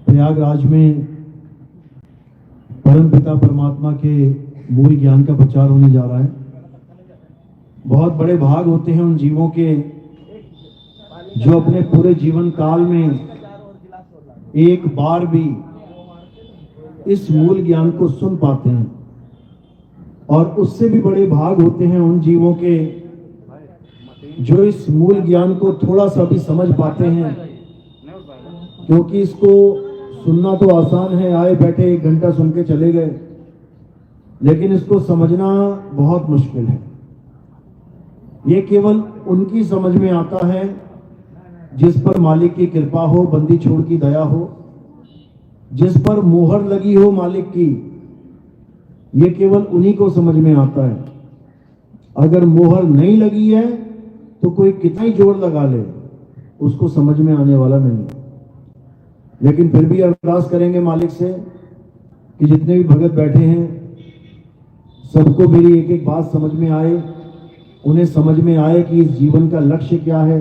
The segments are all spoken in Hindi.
प्रयागराज में परम पिता परमात्मा के मूल ज्ञान का प्रचार होने जा रहा है। बहुत बड़े भाग होते हैं उन जीवों के जो अपने पूरे जीवन काल में एक बार भी इस मूल ज्ञान को सुन पाते हैं, और उससे भी बड़े भाग होते हैं उन जीवों के जो इस मूल ज्ञान को थोड़ा सा भी समझ पाते हैं। क्योंकि इसको सुनना तो आसान है, आए बैठे 1 घंटा सुन के चले गए, लेकिन इसको समझना बहुत मुश्किल है। ये केवल उनकी समझ में आता है जिस पर मालिक की कृपा हो, बंदी छोड़ की दया हो, जिस पर मोहर लगी हो मालिक की। ये केवल उन्हीं को समझ में आता है। अगर मोहर नहीं लगी है तो कोई कितना ही जोर लगा ले, उसको समझ में आने वाला नहीं है। लेकिन फिर भी अरदास करेंगे मालिक से कि जितने भी भगत बैठे हैं सबको मेरी एक एक बात समझ में आए, उन्हें समझ में आए कि इस जीवन का लक्ष्य क्या है,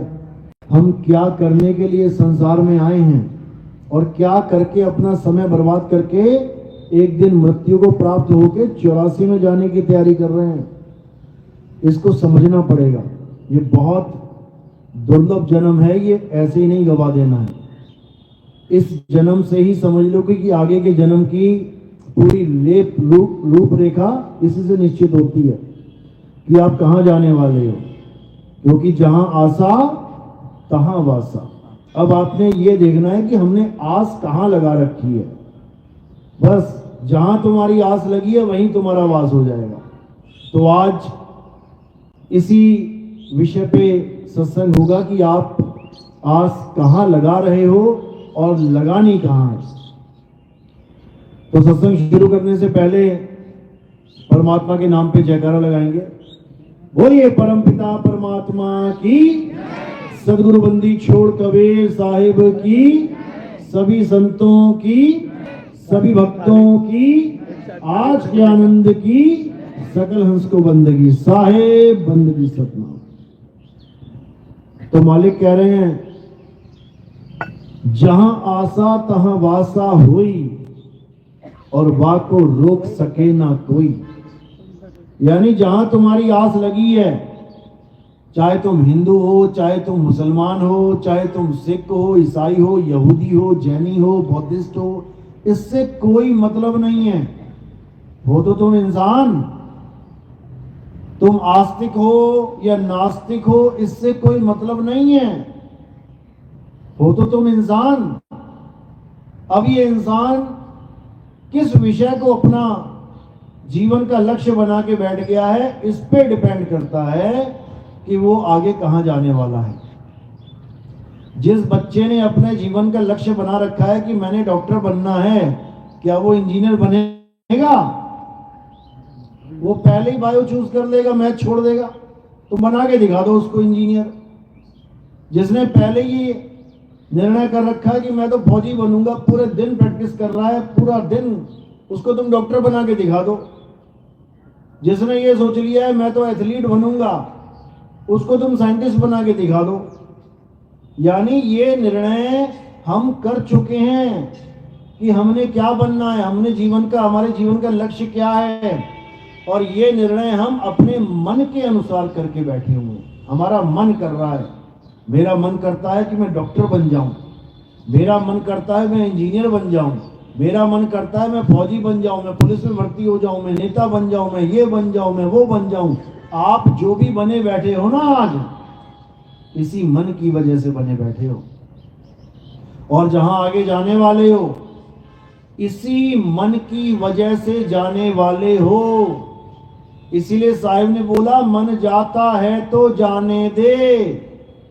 हम क्या करने के लिए संसार में आए हैं, और क्या करके अपना समय बर्बाद करके एक दिन मृत्यु को प्राप्त होकर 84 में जाने की तैयारी कर रहे हैं। इसको समझना पड़ेगा। ये बहुत दुर्लभ जन्म है, ये ऐसे ही नहीं गवा देना है। इस जन्म से ही समझ लो कि आगे के जन्म की पूरी रूपरेखा इसी से निश्चित होती है कि आप कहां जाने वाले हो। क्योंकि जहां आशा तहां वासा। अब आपने ये देखना है कि हमने आस कहां लगा रखी है। बस जहां तुम्हारी आस लगी है वहीं तुम्हारा वास हो जाएगा। तो आज इसी विषय पे सत्संग होगा कि आप आस कहां लगा रहे हो और लगानी कहां है। तो सत्संग शुरू करने से पहले परमात्मा के नाम पे जयकारा लगाएंगे। बोलिए परम पिता परमात्मा की, सदगुरु बंदी छोड़ कबीर साहिब की, सभी संतों की, सभी भक्तों की, आज के आनंद की, सकल हंस को बंदगी, साहेब बंदगी सतनाम। तो मालिक कह रहे हैं जहां आशा तहां वासा होई, और वाह को रोक सके ना कोई। यानी जहां तुम्हारी आस लगी है, चाहे तुम हिंदू हो, चाहे तुम मुसलमान हो, चाहे तुम सिख हो, ईसाई हो, यहूदी हो, जैनी हो, बौद्धिस्ट हो, इससे कोई मतलब नहीं है। हो तो तुम इंसान, तुम आस्तिक हो या नास्तिक हो, इससे कोई मतलब नहीं है। हो तो तुम इंसान। अब ये इंसान किस विषय को अपना जीवन का लक्ष्य बना के बैठ गया है, इस पे डिपेंड करता है कि वो आगे कहां जाने वाला है। जिस बच्चे ने अपने जीवन का लक्ष्य बना रखा है कि मैंने डॉक्टर बनना है, क्या वो इंजीनियर बनेगा? वो पहले ही बायो चूज कर लेगा, मैथ छोड़ देगा। तो बना के दिखा दो उसको इंजीनियर। जिसने पहले ही निर्णय कर रखा है कि मैं तो फौजी बनूंगा, पूरे दिन प्रैक्टिस कर रहा है, पूरा दिन, उसको तुम डॉक्टर बना के दिखा दो। जिसने ये सोच लिया है मैं तो एथलीट बनूंगा, उसको तुम साइंटिस्ट बना के दिखा दो। यानी ये निर्णय हम कर चुके हैं कि हमने क्या बनना है, हमने हमारे जीवन का लक्ष्य क्या है, और ये निर्णय हम अपने मन के अनुसार करके बैठे हुए हैं। हमारा मन कर रहा है, मेरा मन करता है कि मैं डॉक्टर बन जाऊं, मेरा मन करता है मैं इंजीनियर बन जाऊं, मेरा मन करता है मैं फौजी बन जाऊं, मैं पुलिस में भर्ती हो जाऊं, मैं नेता बन जाऊं, मैं ये बन जाऊं, मैं वो बन जाऊं। आप जो भी बने बैठे हो ना आज, इसी मन की वजह से बने बैठे हो, और जहां आगे जाने वाले हो इसी मन की वजह से जाने वाले हो। इसीलिए साहिब ने बोला मन जाता है तो जाने दे,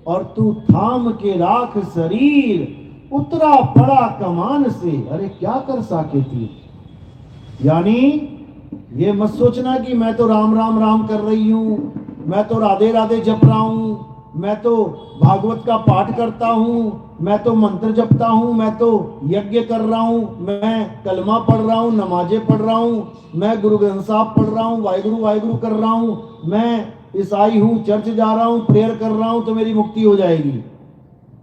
और तू थाम के राख शरीर, उतरा पड़ा कमान से, अरे क्या कर साके थी। यानी ये मत सोचना कि मैं तो राम राम राम कर रही हूं, मैं तो राधे राधे जप रहा हूं, मैं तो भागवत का पाठ करता हूं, मैं तो मंत्र जपता हूं, मैं तो यज्ञ कर रहा हूं, मैं कलमा पढ़ रहा हूं, नमाजें पढ़ रहा हूं, मैं गुरु ग्रंथ साहब पढ़ रहा हूं, वाहिगुरु वाहिगुरु कर रहा हूं, मैं ईसाई हूं, चर्च जा रहा हूं, प्रेयर कर रहा हूं तो मेरी मुक्ति हो जाएगी।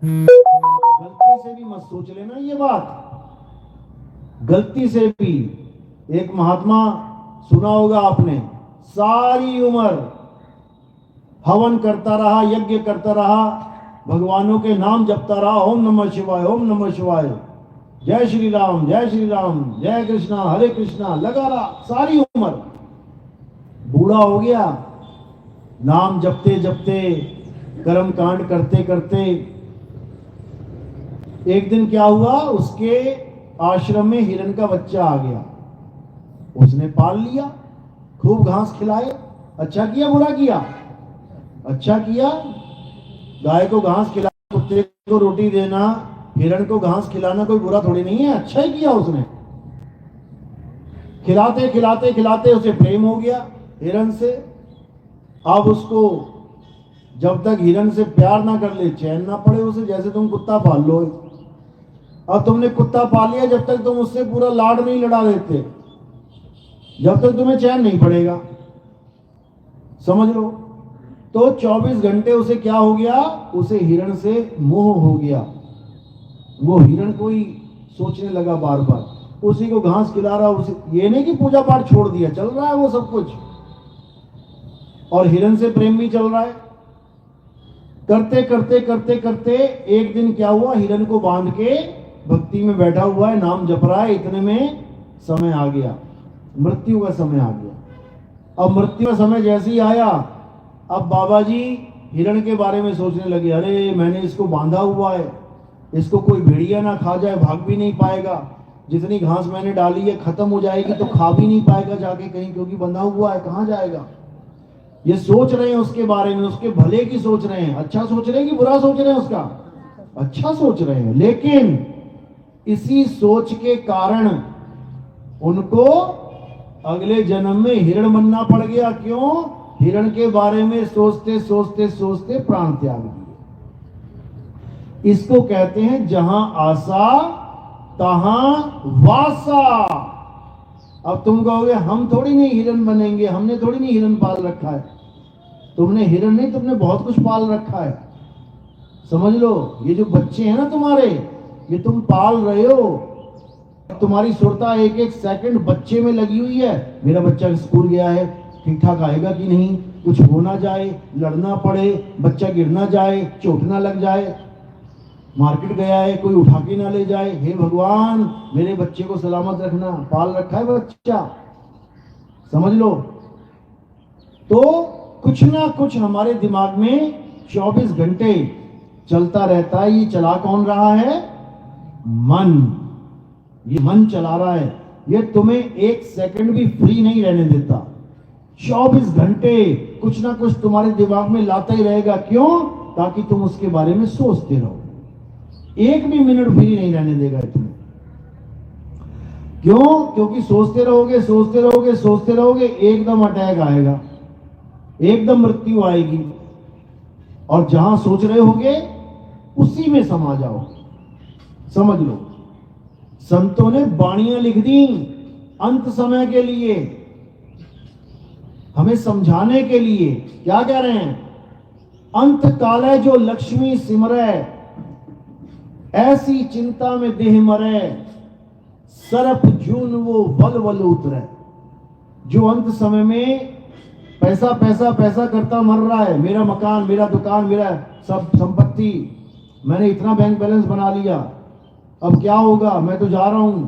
गलती से भी मत सोच लेना ये बात गलती से भी, एक महात्मा सुना होगा आपने, सारी उम्र हवन करता रहा, यज्ञ करता रहा, भगवानों के नाम जपता रहा, ओम नमः शिवाय, ओम नमः शिवाय, जय श्री राम, जय श्री राम, जय कृष्णा, हरे कृष्णा लगा रहा सारी उम्र। बूढ़ा हो गया, नाम जपते जपते, कर्म कांड करते करते, एक दिन क्या हुआ, उसके आश्रम में हिरण का बच्चा आ गया। उसने पाल लिया, खूब घास खिलाए। अच्छा किया बुरा किया? अच्छा किया। गाय को घास खिलाना, कुत्ते को रोटी देना, हिरण को घास खिलाना कोई बुरा थोड़ी नहीं है, अच्छा ही किया उसने। खिलाते खिलाते खिलाते उसे प्रेम हो गया हिरण से। अब उसको जब तक हिरण से प्यार ना कर ले, चैन ना पड़े उसे। जैसे तुम कुत्ता पाल लो, अब तुमने कुत्ता पाल लिया, जब तक तुम उससे पूरा लाड नहीं लड़ा देते, जब तक तुम्हें चैन नहीं पड़ेगा, समझ लो। तो 24 घंटे उसे क्या हो गया, उसे हिरण से मोह हो गया। वो हिरण को ही सोचने लगा बार बार, उसी को घास खिला रहा, उसे, ये नहीं कि पूजा पाठ छोड़ दिया, चल रहा है वो सब कुछ, और हिरण से प्रेम भी चल रहा है। करते करते करते करते एक दिन क्या हुआ, हिरण को बांध के भक्ति में बैठा हुआ है, नाम जप रहा है, इतने में समय आ गया, मृत्यु का समय आ गया। अब मृत्यु का समय जैसे ही आया, अब बाबा जी हिरण के बारे में सोचने लगे, अरे मैंने इसको बांधा हुआ है, इसको कोई भेड़िया ना खा जाए, भाग भी नहीं पाएगा, जितनी घास मैंने डाली है खत्म हो जाएगी तो खा भी नहीं पाएगा जाके कहीं, क्योंकि बंधा हुआ है, कहां जाएगा। ये सोच रहे हैं उसके बारे में, उसके भले की सोच रहे हैं। अच्छा सोच रहे हैं कि बुरा सोच रहे हैं उसका? अच्छा सोच रहे हैं। लेकिन इसी सोच के कारण उनको अगले जन्म में हिरण बनना पड़ गया। क्यों? हिरण के बारे में सोचते सोचते सोचते प्राण त्याग दिए। इसको कहते हैं जहां आशा तहां वासा। अब तुम कहोगे हम थोड़ी नहीं हिरण बनेंगे, हमने थोड़ी नहीं हिरण पाल रखा है। तुमने हिरण नहीं, तुमने बहुत कुछ पाल रखा है। समझ लो, ये जो बच्चे हैं ना तुम्हारे, ये तुम पाल रहे हो। तुम्हारी सुरता एक एक सेकंड बच्चे में लगी हुई है। मेरा बच्चा स्कूल गया है, ठीक ठाक आएगा कि नहीं, कुछ हो ना जाए, लड़ना पड़े, बच्चा गिर ना जाए, चोट ना लग जाए, मार्केट गया है कोई उठा के ना ले जाए, हे भगवान मेरे बच्चे को सलामत रखना। पाल रखा है बच्चा, समझ लो। तो कुछ ना कुछ हमारे दिमाग में 24 घंटे चलता रहता है। ये चला कौन रहा है? मन। ये मन चला रहा है। ये तुम्हें एक सेकंड भी फ्री नहीं रहने देता। 24 घंटे कुछ ना कुछ तुम्हारे दिमाग में लाता ही रहेगा। क्यों? ताकि तुम उसके बारे में सोचते रहो। एक भी मिनट फ्री नहीं रहने देगा तुम्हें। क्यों? क्योंकि सोचते रहोगे सोचते रहोगे सोचते रहोगे, एकदम अटैक आएगा, एकदम मृत्यु आएगी, और जहां सोच रहे होगे उसी में समा जाओ। समझ लो, संतों ने बाणियां लिख दी अंत समय के लिए, हमें समझाने के लिए। क्या कह रहे हैं? अंत काले जो लक्ष्मी सिमरे, ऐसी चिंता में देह मरे, सरप जून वो वल वल उतरे। जो अंत समय में पैसा पैसा पैसा करता मर रहा है, मेरा मकान, मेरा दुकान, मेरा सब संपत्ति, मैंने इतना बैंक बैलेंस बना लिया, अब क्या होगा, मैं तो जा रहा हूं,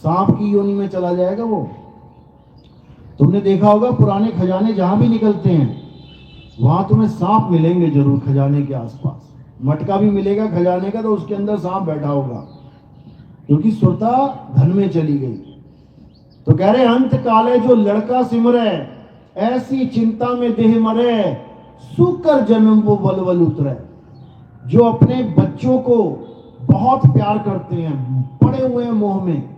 सांप की योनि में चला जाएगा वो। तुमने देखा होगा पुराने खजाने जहां भी निकलते हैं वहां तुम्हें सांप मिलेंगे जरूर, खजाने के आसपास मटका भी मिलेगा खजाने का, तो उसके अंदर सांप बैठा होगा, क्योंकि सुरता धन में चली गई। तो कह रहे अंत काले जो लड़का सिमरे, ऐसी चिंता में देह मरे, सुकर जन्म वो वल वल उतरे। जो अपने बच्चों को बहुत प्यार करते हैं, पड़े हुए हैं मोह में,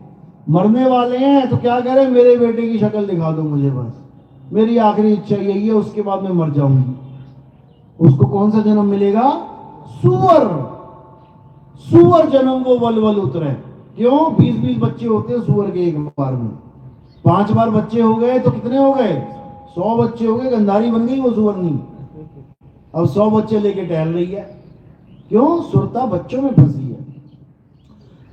मरने वाले हैं, तो क्या कह रहे हैं, मेरे बेटे की शक्ल दिखा दो मुझे, बस मेरी आखिरी इच्छा यही है, उसके बाद मैं मर जाऊंगी। उसको कौन सा जन्म मिलेगा? सुअर। सुअर जन्म वो वल वल उतरे। क्यों? 20-20 बच्चे होते हैं सुअर के एक बार में। 5 बार बच्चे हो गए तो कितने हो गए? 100 बच्चे हो गए, गंधारी बन गई वो सुअरनी। अब 100 बच्चे लेके टहल रही है। क्यों? सुरता बच्चों में फंसी है।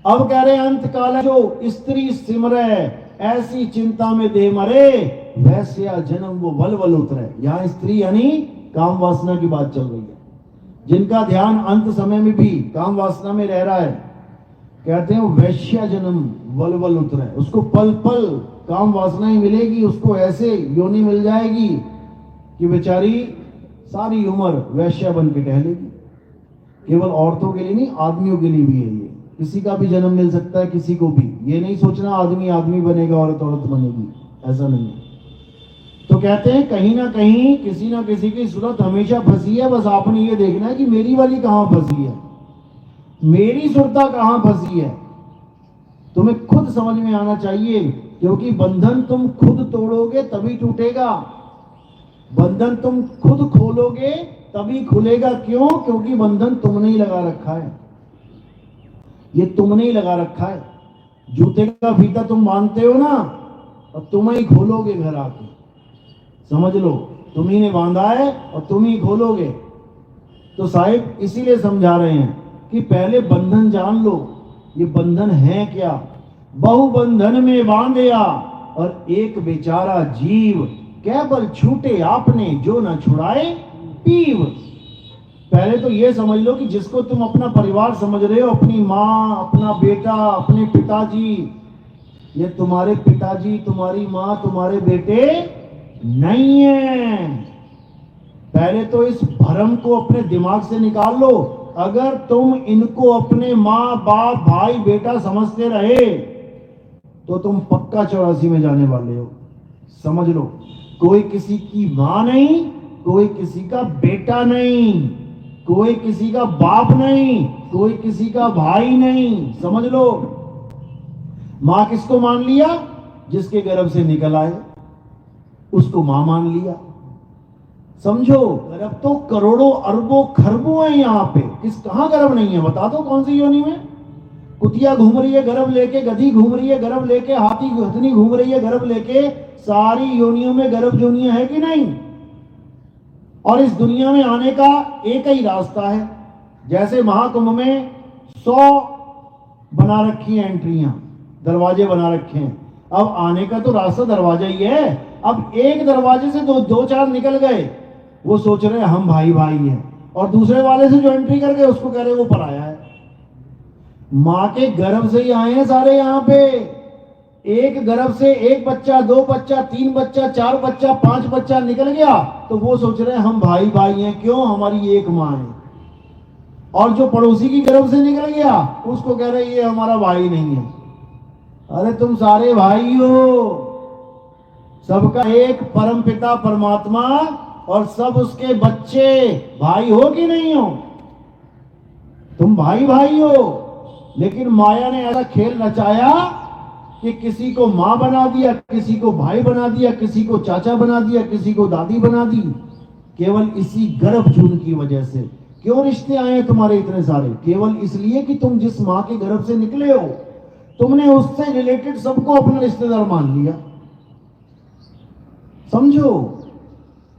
अब कह रहे अंत काल जो स्त्री सिमरे, ऐसी चिंता में दे मरे, वैश्या जन्म वो वल वल उतरे। यहां स्त्री यानी काम वासना की बात चल रही है। जिनका ध्यान अंत समय में भी काम वासना में रह रहा है, कहते हैं वैश्या जन्म वल वल उतरे। उसको पल पल काम वासना ही मिलेगी, उसको ऐसे योनि मिल जाएगी कि बेचारी सारी उम्र वैश्या बन के टहलेगी। केवल औरतों के लिए नहीं, आदमियों के लिए भी है ये। किसी का भी जन्म मिल सकता है, किसी को भी। ये नहीं सोचना आदमी आदमी बनेगा, औरत औरत बनेगी, ऐसा नहीं है। तो कहते हैं कहीं ना कहीं किसी ना किसी की सूरत हमेशा फंसी है। बस आपने ये देखना है कि मेरी वाली कहां फंसी है, मेरी सुरता कहां फंसी है। तुम्हें खुद समझ में आना चाहिए, क्योंकि बंधन तुम खुद तोड़ोगे तभी टूटेगा, बंधन तुम खुद खोलोगे तभी खुलेगा। क्यों? क्योंकि बंधन तुमने ही लगा रखा है, ये तुमने ही लगा रखा है। जूते का फीता तुम बांधते हो ना, और तुम ही खोलोगे घर आके, समझ लो, तुम ही ने बांधा है और तुम ही खोलोगे। तो साहिब इसीलिए समझा रहे हैं कि पहले बंधन जान लो, ये बंधन है क्या। बहु बंधन में बांधया, और एक बेचारा जीव, केवल छूटे आपने जो न छुड़ाए पीव। पहले तो ये समझ लो कि जिसको तुम अपना परिवार समझ रहे हो, अपनी माँ, अपना बेटा, अपने पिताजी, ये तुम्हारे पिताजी, तुम्हारी माँ, तुम्हारे बेटे नहीं है। पहले तो इस भ्रम को अपने दिमाग से निकाल लो। अगर तुम इनको अपने माँ बाप भाई बेटा समझते रहे तो तुम पक्का 84 में जाने वाले हो, समझ लो। कोई किसी की माँ नहीं, कोई किसी का बेटा नहीं, कोई किसी का बाप नहीं, कोई किसी का भाई नहीं, समझ लो। मां किसको मान लिया? जिसके गर्भ से निकल आए उसको मां मान लिया, समझो। गर्भ तो करोड़ों अरबों खरबों है यहाँ पे, कहां गर्भ नहीं है बता दो, कौन सी योनि में? कुतिया घूम रही है गर्भ लेके, गधी घूम रही है गर्भ लेके, हाथी हथनी घूम रही है गर्भ लेके, सारी योनियों में गर्भ जोनियां है कि नहीं? और इस दुनिया में आने का एक ही रास्ता है। जैसे महाकुंभ में 100 बना रखी है एंट्रियां, दरवाजे बना रखे हैं। अब आने का तो रास्ता दरवाजा ही है। अब एक दरवाजे से दो चार निकल गए, वो सोच रहे हैं हम भाई भाई हैं, और दूसरे वाले से जो एंट्री कर गए उसको कह रहे वो पराया है। मां के गर्भ से ही आए हैं सारे यहाँ पे। एक गर्भ से एक बच्चा, 2 बच्चा, 3 बच्चा, 4 बच्चा, 5 बच्चा निकल गया तो वो सोच रहे हैं हम भाई भाई हैं, क्यों? हमारी एक मां है। और जो पड़ोसी की गर्भ से निकल गया उसको कह रहे ये हमारा भाई नहीं है। अरे तुम सारे भाई हो, सबका एक परम पिता परमात्मा, और सब उसके बच्चे भाई हो कि नहीं हो? तुम भाई भाई हो। लेकिन माया ने ऐसा खेल रचाया कि किसी को मां बना दिया, किसी को भाई बना दिया, किसी को चाचा बना दिया, किसी को दादी बना दी, केवल इसी गर्भ जून की वजह से। क्यों रिश्ते आए हैं तुम्हारे इतने सारे? केवल इसलिए कि तुम जिस मां के गर्भ से निकले हो, तुमने उससे रिलेटेड सबको अपना रिश्तेदार मान लिया, समझो।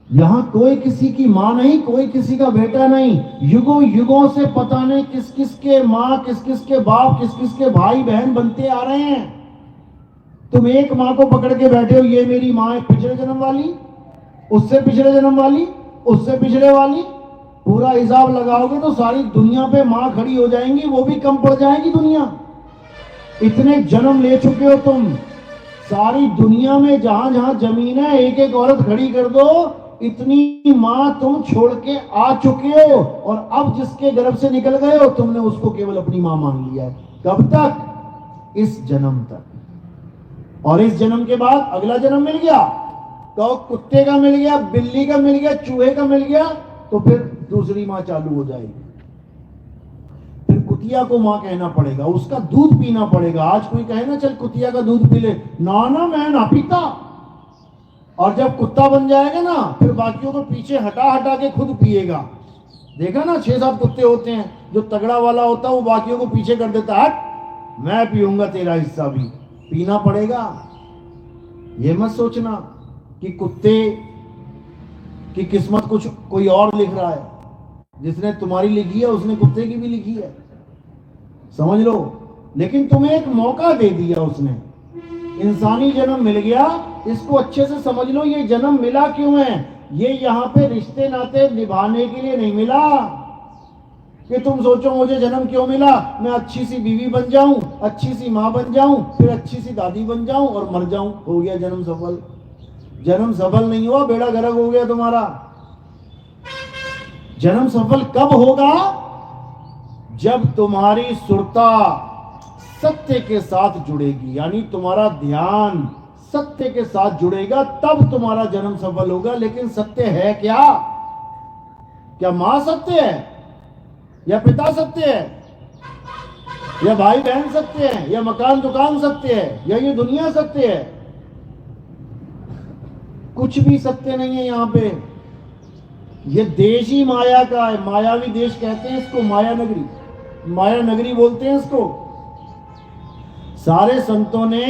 यहां कोई किसी की मां नहीं, कोई किसी का बेटा नहीं। युगों युगों से पता नहीं किस किस के मां, किस किस के बाप, किस किस के भाई बहन बनते आ रहे हैं। तुम एक मां को पकड़ के बैठे हो, ये मेरी मां है, पिछले जन्म वाली, उससे पिछले जन्म वाली, उससे पिछले वाली, पूरा हिसाब लगाओगे तो सारी दुनिया पे मां खड़ी हो जाएंगी, वो भी कम पड़ जाएगी दुनिया। इतने जन्म ले चुके हो तुम, सारी दुनिया में जहां जहां जमीन है एक एक औरत खड़ी कर दो, इतनी मां तुम छोड़ के आ चुके हो। और अब जिसके गर्भ से निकल गए हो तुमने उसको केवल अपनी मां मान लिया है। कब तक? इस जन्म तक। और इस जन्म के बाद अगला जन्म मिल गया तो कुत्ते का मिल गया, बिल्ली का मिल गया, चूहे का मिल गया, तो फिर दूसरी मां चालू हो जाएगी। फिर कुतिया को मां कहना पड़ेगा, उसका दूध पीना पड़ेगा। आज कोई कहे ना चल कुतिया का दूध पी ले, ना ना मैं ना पीता। और जब कुत्ता बन जाएगा ना, फिर बाकियों को पीछे हटा हटा के खुद पिएगा। देखा ना 6-7 कुत्ते होते हैं, जो तगड़ा वाला होता है वो बाकियों को पीछे कर देता है, हट मैं पीऊंगा तेरा हिस्सा भी। पीना पड़ेगा। ये मत सोचना कि कुत्ते की किस्मत कुछ कोई और लिख रहा है। जिसने तुम्हारी लिखी है उसने कुत्ते की भी लिखी है, समझ लो। लेकिन तुम्हें एक मौका दे दिया उसने, इंसानी जन्म मिल गया। इसको अच्छे से समझ लो, ये जन्म मिला क्यों है? ये यहाँ पे रिश्ते नाते निभाने के लिए नहीं मिला कि तुम सोचो मुझे जन्म क्यों मिला, मैं अच्छी सी बीवी बन जाऊं, अच्छी सी माँ बन जाऊं, फिर अच्छी सी दादी बन जाऊं और मर जाऊं, हो गया जन्म सफल। जन्म सफल नहीं हुआ, बेड़ा गर्क हो गया तुम्हारा। जन्म सफल कब होगा? जब तुम्हारी सुरता सत्य के साथ जुड़ेगी, यानी तुम्हारा ध्यान सत्य के साथ जुड़ेगा, तब तुम्हारा जन्म सफल होगा। लेकिन सत्य है क्या? क्या मां सत्य है, या पिता सत्य है, या भाई बहन सत्य है, या मकान दुकान सत्य है, या ये दुनिया सत्य है? कुछ भी सत्य नहीं है यहाँ पे। ये देश ही माया का है, मायावी देश कहते हैं इसको, माया नगरी, माया नगरी बोलते हैं इसको। सारे संतों ने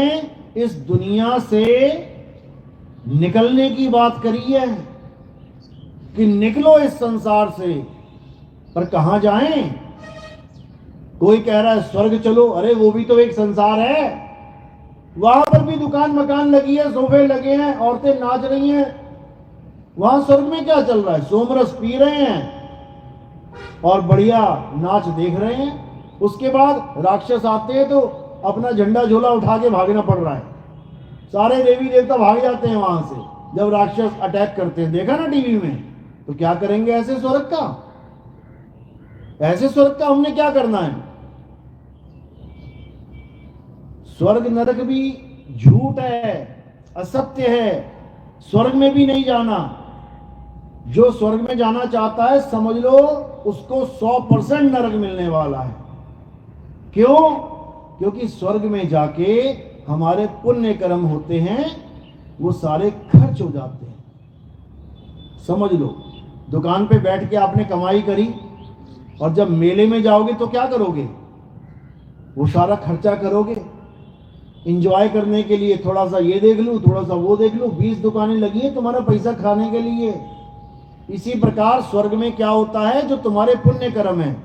इस दुनिया से निकलने की बात करी है कि निकलो इस संसार से, पर कहां जाएं? कोई कह रहा है स्वर्ग चलो, अरे वो भी तो एक संसार है, वहां पर भी दुकान मकान लगी है, सोफे लगे हैं, औरतें नाच रही हैं। वहां स्वर्ग में क्या चल रहा है? सोमरस पी रहे हैं और बढ़िया नाच देख रहे हैं। उसके बाद राक्षस आते हैं तो अपना झंडा झोला उठा के भागना पड़ रहा है। सारे देवी देवता भाग जाते हैं वहां से जब राक्षस अटैक करते हैं, देखा ना टीवी में। तो क्या करेंगे ऐसे स्वर्ग का? ऐसे स्वर्ग का हमने क्या करना है? स्वर्ग नरक भी झूठ है, असत्य है, स्वर्ग में भी नहीं जाना। जो स्वर्ग में जाना चाहता है समझ लो उसको 100% नरक मिलने वाला है। क्यों? क्योंकि स्वर्ग में जाके हमारे पुण्य कर्म होते हैं, वो सारे खर्च हो जाते हैं। समझ लो, दुकान पे बैठ के आपने कमाई करी और जब मेले में जाओगे तो क्या करोगे? वो सारा खर्चा करोगे। इंजॉय करने के लिए थोड़ा सा ये देख लूं, थोड़ा सा वो देख लूं, 20 दुकानें लगी है तुम्हारा पैसा खाने के लिए। इसी प्रकार स्वर्ग में क्या होता है? जो तुम्हारे पुण्य कर्म है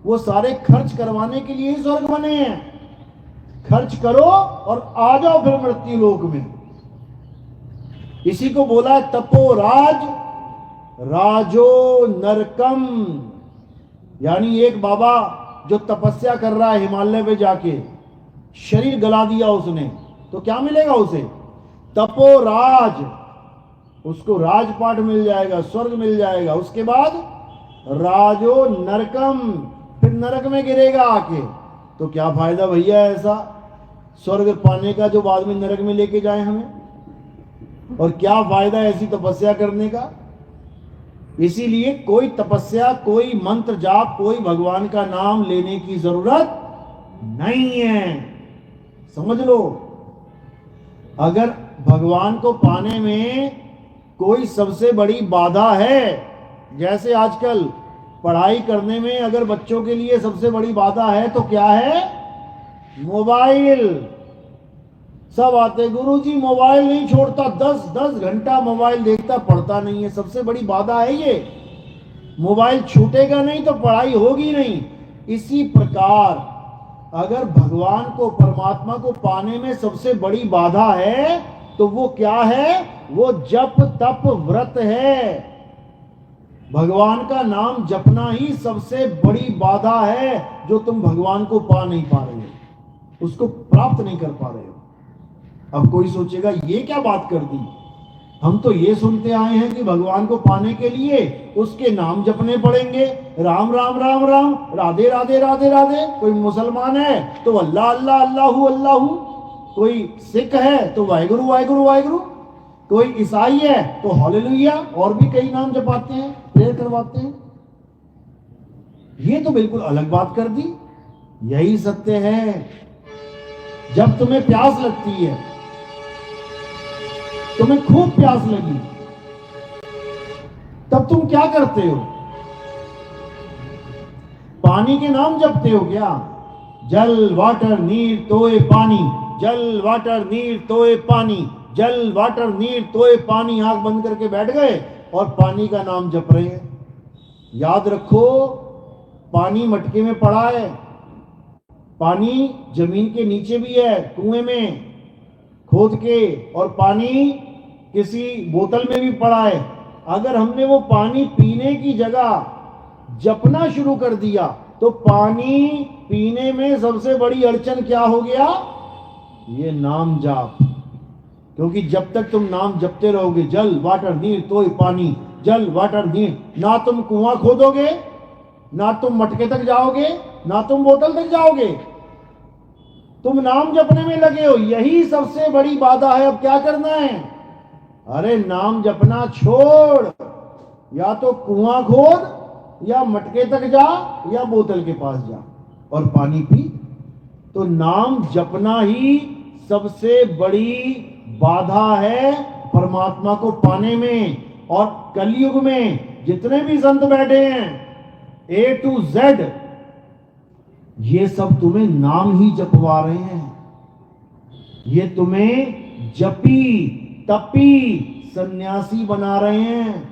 वो सारे खर्च करवाने के लिए ही स्वर्ग बने हैं। खर्च करो और आ जाओ फिर मृत्यु लोक में। इसी को बोला है तपो राज राजो नरकम, यानी एक बाबा जो तपस्या कर रहा है हिमालय पे जाके, शरीर गला दिया उसने, तो क्या मिलेगा उसे? तपो राज, उसको राजपाट मिल जाएगा, स्वर्ग मिल जाएगा। उसके बाद राजो नरकम, फिर नरक में गिरेगा आके। तो क्या फायदा भैया ऐसा स्वर्ग पाने का जो बाद में नरक में लेके जाए हमें? और क्या फायदा ऐसी तपस्या करने का? इसीलिए कोई तपस्या, कोई मंत्र जाप, कोई भगवान का नाम लेने की जरूरत नहीं है। समझ लो, अगर भगवान को पाने में कोई सबसे बड़ी बाधा है, जैसे आजकल पढ़ाई करने में अगर बच्चों के लिए सबसे बड़ी बाधा है तो क्या है? मोबाइल। सब आते, गुरुजी मोबाइल नहीं छोड़ता, 10-10 घंटा मोबाइल देखता, पढ़ता नहीं है। सबसे बड़ी बाधा है ये। मोबाइल छूटेगा नहीं तो पढ़ाई होगी नहीं। इसी प्रकार अगर भगवान को, परमात्मा को पाने में सबसे बड़ी बाधा है तो वो क्या है? वो जप तप व्रत है। भगवान का नाम जपना ही सबसे बड़ी बाधा है जो तुम भगवान को पा नहीं पा रहे हो, उसको प्राप्त नहीं कर पा रहे हो। अब कोई सोचेगा ये क्या बात कर दी, हम तो ये सुनते आए हैं कि भगवान को पाने के लिए उसके नाम जपने पड़ेंगे, राम राम राम राम, राधे राधे राधे राधे। कोई मुसलमान है तो अल्लाह अल्लाह अल्लाहू अल्लाहू, कोई सिख है तो वाहिगुरु वाहिगुरु वाहिगुरु, कोई ईसाई है तो हालेलुया, और भी कई नाम जपाते हैं, प्रेयर करवाते हैं। ये तो बिल्कुल अलग बात कर दी। यही सत्य है। जब तुम्हें प्यास लगती है, तुम्हें खूब प्यास लगी, तब तुम क्या करते हो? पानी के नाम जपते हो क्या? जल वाटर नीर तोए पानी, जल वाटर नीर तोए पानी, जल वाटर नीर तोए पानी। आंख बंद करके बैठ गए और पानी का नाम जप रहे हैं। याद रखो, पानी मटके में पड़ा है, पानी जमीन के नीचे भी है, कुएं में खोद के, और पानी किसी बोतल में भी पड़ा है। अगर हमने वो पानी पीने की जगह जपना शुरू कर दिया तो पानी पीने में सबसे बड़ी अड़चन क्या हो गया? ये नाम जाप। क्योंकि जब तक तुम नाम जपते रहोगे, जल वाटर नीर तो पानी, जल वाटर नीर, ना तुम कुआं खोदोगे, ना तुम मटके तक जाओगे, ना तुम बोतल तक जाओगे, तुम नाम जपने में लगे हो। यही सबसे बड़ी बाधा है। अब क्या करना है? अरे नाम जपना छोड़, या तो कुआं खोद, या मटके तक जा, या बोतल के पास जा और पानी पी। तो नाम जपना ही सबसे बड़ी बाधा है परमात्मा को पाने में। और कलयुग में जितने भी संत बैठे हैं, A to Z, ये सब तुम्हें नाम ही जपवा रहे हैं। ये तुम्हें जपी तपी सन्यासी बना रहे हैं।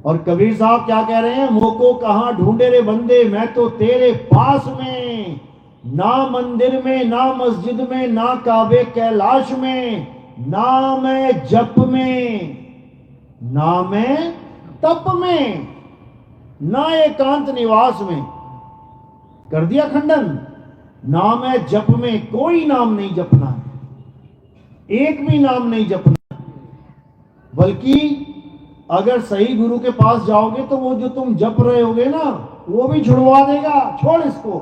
और कबीर साहब क्या कह रहे हैं? मोको कहां ढूंढे रे बंदे, मैं तो तेरे पास में, ना मंदिर में, ना मस्जिद में, ना काबे कैलाश में, ना मैं जप में, ना मैं तप में, ना एकांत निवास में। कर दिया खंडन। नाम है जप में, कोई नाम नहीं जपना है, एक भी नाम नहीं जपना। बल्कि अगर सही गुरु के पास जाओगे तो वो जो तुम जप रहे होगे ना, वो भी छुड़वा देगा, छोड़ इसको।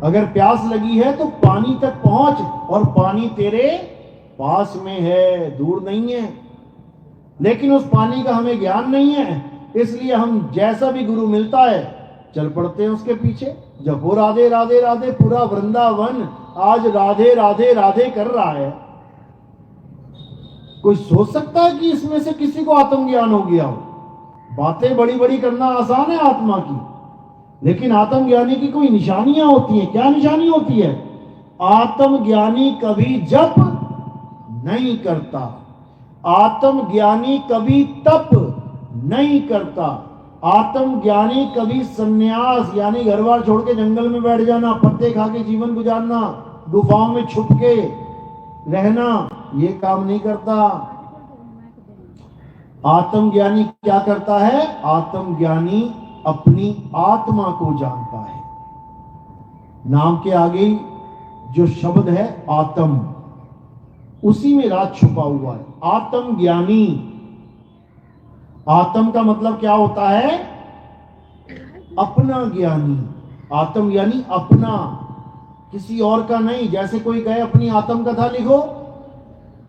अगर प्यास लगी है तो पानी तक पहुंच, और पानी तेरे पास में है, दूर नहीं है। लेकिन उस पानी का हमें ज्ञान नहीं है, इसलिए हम जैसा भी गुरु मिलता है चल पड़ते हैं उसके पीछे। जपो राधे राधे राधे, पूरा वृंदावन आज राधे राधे राधे कर रहा है। कोई सोच सकता है कि इसमें से किसी को आत्मज्ञान हो गया हो? बातें बड़ी बड़ी करना आसान है आत्मा की, लेकिन आत्मज्ञानी की कोई निशानियां होती हैं। क्या निशानी होती है? आत्मज्ञानी कभी जप नहीं करता, आत्मज्ञानी कभी तप नहीं करता, आत्मज्ञानी कभी सन्यास यानी घर बार छोड़ के जंगल में बैठ जाना, पत्ते खा के जीवन गुजारना, गुफाओं में छुप के रहना, ये काम नहीं करता। आत्मज्ञानी क्या करता है? आत्मज्ञानी अपनी आत्मा को जानता है। नाम के आगे जो शब्द है आत्म, उसी में राज छुपा हुआ है। आत्मज्ञानी, आत्म का मतलब क्या होता है? अपना ज्ञानी। आत्म यानी अपना, किसी और का नहीं। जैसे कोई कहे अपनी आत्म कथा लिखो,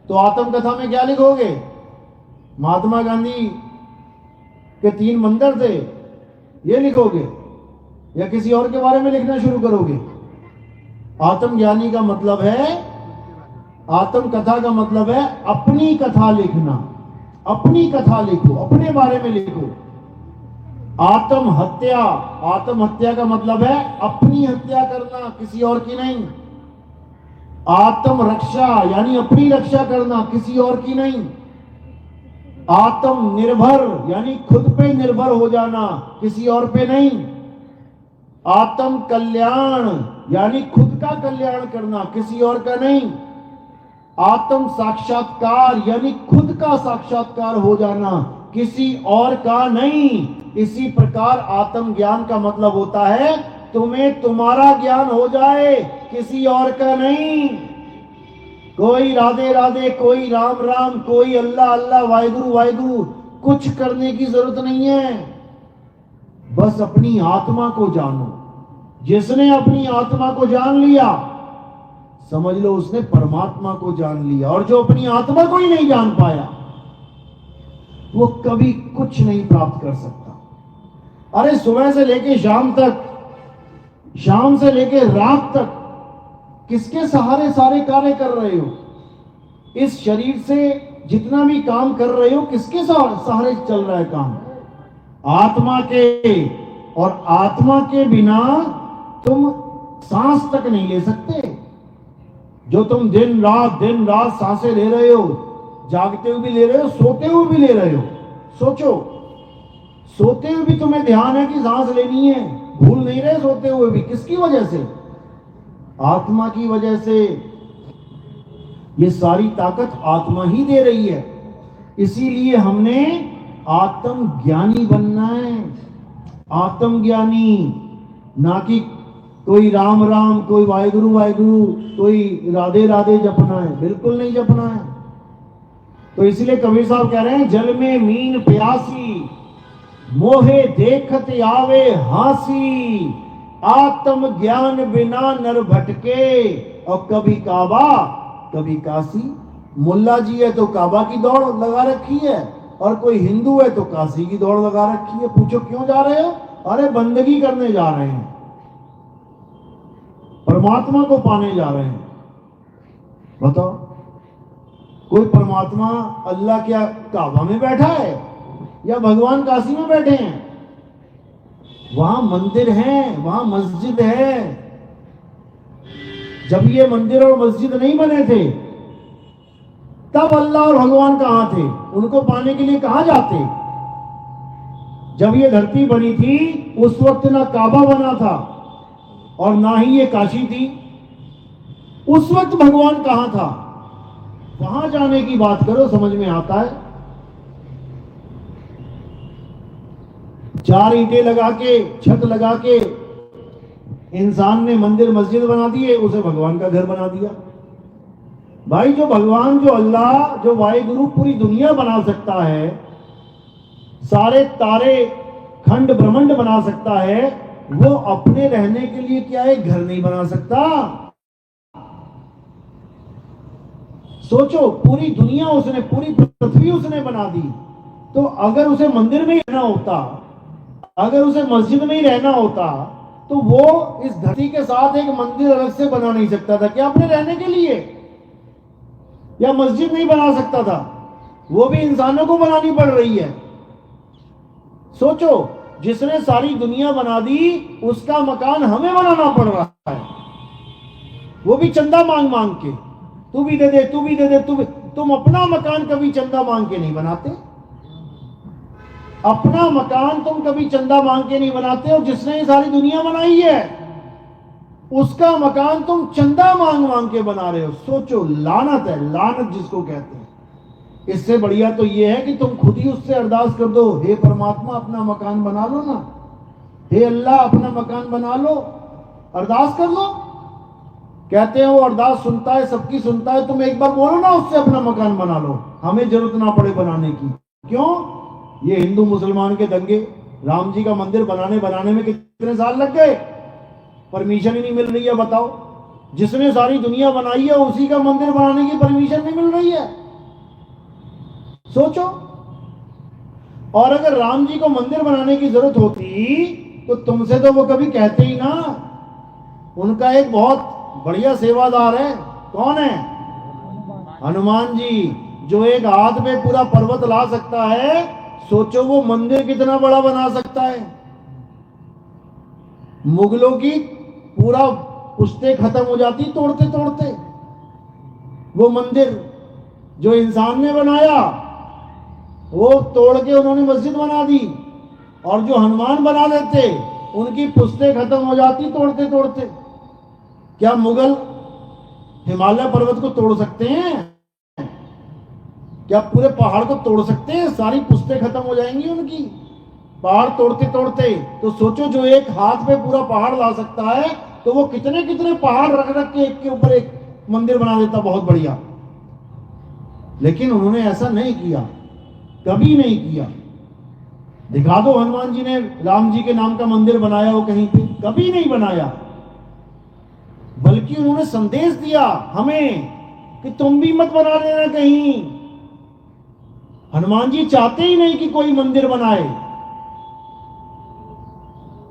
तो आत्म कथा में क्या लिखोगे? महात्मा गांधी के 3 मंदिर थे, ये लिखोगे, या किसी और के बारे में लिखना शुरू करोगे? आत्मज्ञानी का मतलब है, आत्म कथा का मतलब है अपनी कथा लिखना। अपनी कथा लिखो, अपने बारे में लिखो। आत्महत्या, आत्महत्या का मतलब है अपनी हत्या करना, किसी और की नहीं। आत्मरक्षा यानी अपनी रक्षा करना, किसी और की नहीं। आत्मनिर्भर यानी खुद पे निर्भर हो जाना, किसी और पे नहीं। आत्म कल्याण यानी खुद का कल्याण करना, किसी और का नहीं। आत्म साक्षात्कार यानी खुद का साक्षात्कार हो जाना, किसी और का नहीं। इसी प्रकार आत्म ज्ञान का मतलब होता है तुम्हें तुम्हारा ज्ञान हो जाए, किसी और का नहीं। कोई राधे राधे, कोई राम राम, कोई अल्लाह अल्लाह, वाहिगुरु वाहिगुरु, कुछ करने की जरूरत नहीं है। बस अपनी आत्मा को जानो। जिसने अपनी आत्मा को जान लिया, समझ लो उसने परमात्मा को जान लिया। और जो अपनी आत्मा को ही नहीं जान पाया, वो कभी कुछ नहीं प्राप्त कर सकता। अरे सुबह से लेके शाम तक, शाम से लेके रात तक किसके सहारे सारे कार्य कर रहे हो? इस शरीर से जितना भी काम कर रहे हो, किसके सहारे चल रहा है काम? आत्मा के। और आत्मा के बिना तुम सांस तक नहीं ले सकते। जो तुम दिन रात सांसें ले रहे हो, जागते हुए भी ले रहे हो, सोते हुए भी ले रहे हो। सोचो, सोते हुए भी तुम्हें ध्यान है कि सांस लेनी है, भूल नहीं रहे सोते हुए भी। किसकी वजह से? आत्मा की वजह से। ये सारी ताकत आत्मा ही दे रही है। इसीलिए हमने आत्मज्ञानी बनना है। आत्मज्ञानी, ना कि कोई राम राम, कोई वाहेगुरु वाहेगुरु, कोई राधे राधे जपना है। बिल्कुल नहीं जपना है। तो इसलिए कबीर साहब कह रहे हैं, जल में मीन प्यासी, मोहे देखत आवे हासी, आत्म ज्ञान बिना नर भटके, और कभी काबा कभी काशी। मुल्ला जी है तो काबा की दौड़ लगा रखी है, और कोई हिंदू है तो काशी की दौड़ लगा रखी है। पूछो क्यों जा रहे हो? अरे बंदगी करने जा रहे हैं, परमात्मा को पाने जा रहे हैं। बताओ, कोई परमात्मा अल्लाह क्या काबा में बैठा है या भगवान काशी में बैठे हैं? वहां मंदिर है, वहां मस्जिद है। जब ये मंदिर और मस्जिद नहीं बने थे तब अल्लाह और भगवान कहां थे? उनको पाने के लिए कहां जाते? जब ये धरती बनी थी उस वक्त ना काबा बना था और ना ही ये काशी थी। उस वक्त भगवान कहां था? वहां जाने की बात करो, समझ में आता है। 4 ईंटें लगा के, छत लगा के इंसान ने मंदिर मस्जिद बना दिए, उसे भगवान का घर बना दिया। भाई, जो भगवान, जो अल्लाह, जो वाहेगुरु पूरी दुनिया बना सकता है, सारे तारे खंड ब्रह्मांड बना सकता है, वो अपने रहने के लिए क्या एक घर नहीं बना सकता? सोचो, पूरी दुनिया उसने, पूरी पृथ्वी उसने बना दी। तो अगर उसे मंदिर में ही रहना होता, अगर उसे मस्जिद में ही रहना होता, तो वो इस धरती के साथ एक मंदिर अलग से बना नहीं सकता था क्या अपने रहने के लिए? या मस्जिद नहीं बना सकता था? वो भी इंसानों को बनानी पड़ रही है। सोचो, जिसने सारी दुनिया बना दी उसका मकान हमें बनाना पड़ रहा है, वो भी चंदा मांग मांग के। तू भी दे दे, तू भी दे दे, तू भी। तुम अपना मकान कभी चंदा मांग के नहीं बनाते। अपना मकान तुम कभी चंदा मांग के नहीं बनाते, और जिसने ये सारी दुनिया बनाई है उसका मकान तुम चंदा मांग मांग के बना रहे हो। सोचो, लानत है, लानत जिसको कहते हैं। इससे बढ़िया तो ये है कि तुम खुद ही उससे अरदास कर दो, हे परमात्मा अपना मकान बना लो ना, हे अल्लाह अपना मकान बना लो, अरदास कर लो। कहते हैं वो अरदास सुनता है, सबकी सुनता है। तुम एक बार बोलो ना उससे अपना मकान बना लो, हमें जरूरत ना पड़े बनाने की। क्यों? ये हिंदू मुसलमान के दंगे, राम जी का मंदिर बनाने में कितने साल लग गए, परमिशन ही नहीं मिल रही है। बताओ, जिसने सारी दुनिया बनाई है उसी का मंदिर बनाने की परमिशन नहीं मिल रही है। सोचो, और अगर राम जी को मंदिर बनाने की जरूरत होती तो तुमसे तो वो कभी कहते ही ना। उनका एक बहुत बढ़िया सेवादार है। कौन है? हनुमान जी, जो एक हाथ में पूरा पर्वत ला सकता है। सोचो वो मंदिर कितना बड़ा बना सकता है। मुगलों की पूरा पुश्ते खत्म हो जाती तोड़ते तोड़ते। वो मंदिर जो इंसान ने बनाया वो तोड़ के उन्होंने मस्जिद बना दी, और जो हनुमान बना देते उनकी पुश्ते खत्म हो जाती तोड़ते तोड़ते। क्या मुगल हिमालय पर्वत को तोड़ सकते हैं? क्या पूरे पहाड़ को तोड़ सकते हैं? सारी पुश्ते खत्म हो जाएंगी उनकी, पहाड़ तोड़ते तोड़ते। तो सोचो, जो एक हाथ पे पूरा पहाड़ ला सकता है तो वो कितने कितने पहाड़ रख रख के एक के ऊपर एक मंदिर बना देता, बहुत बढ़िया। लेकिन उन्होंने ऐसा नहीं किया, कभी नहीं किया। दिखा दो हनुमान जी ने राम जी के नाम का मंदिर बनाया हो कहीं पे? कभी नहीं बनाया। बल्कि उन्होंने संदेश दिया हमें कि तुम भी मत बना लेना कहीं। हनुमान जी चाहते ही नहीं कि कोई मंदिर बनाए।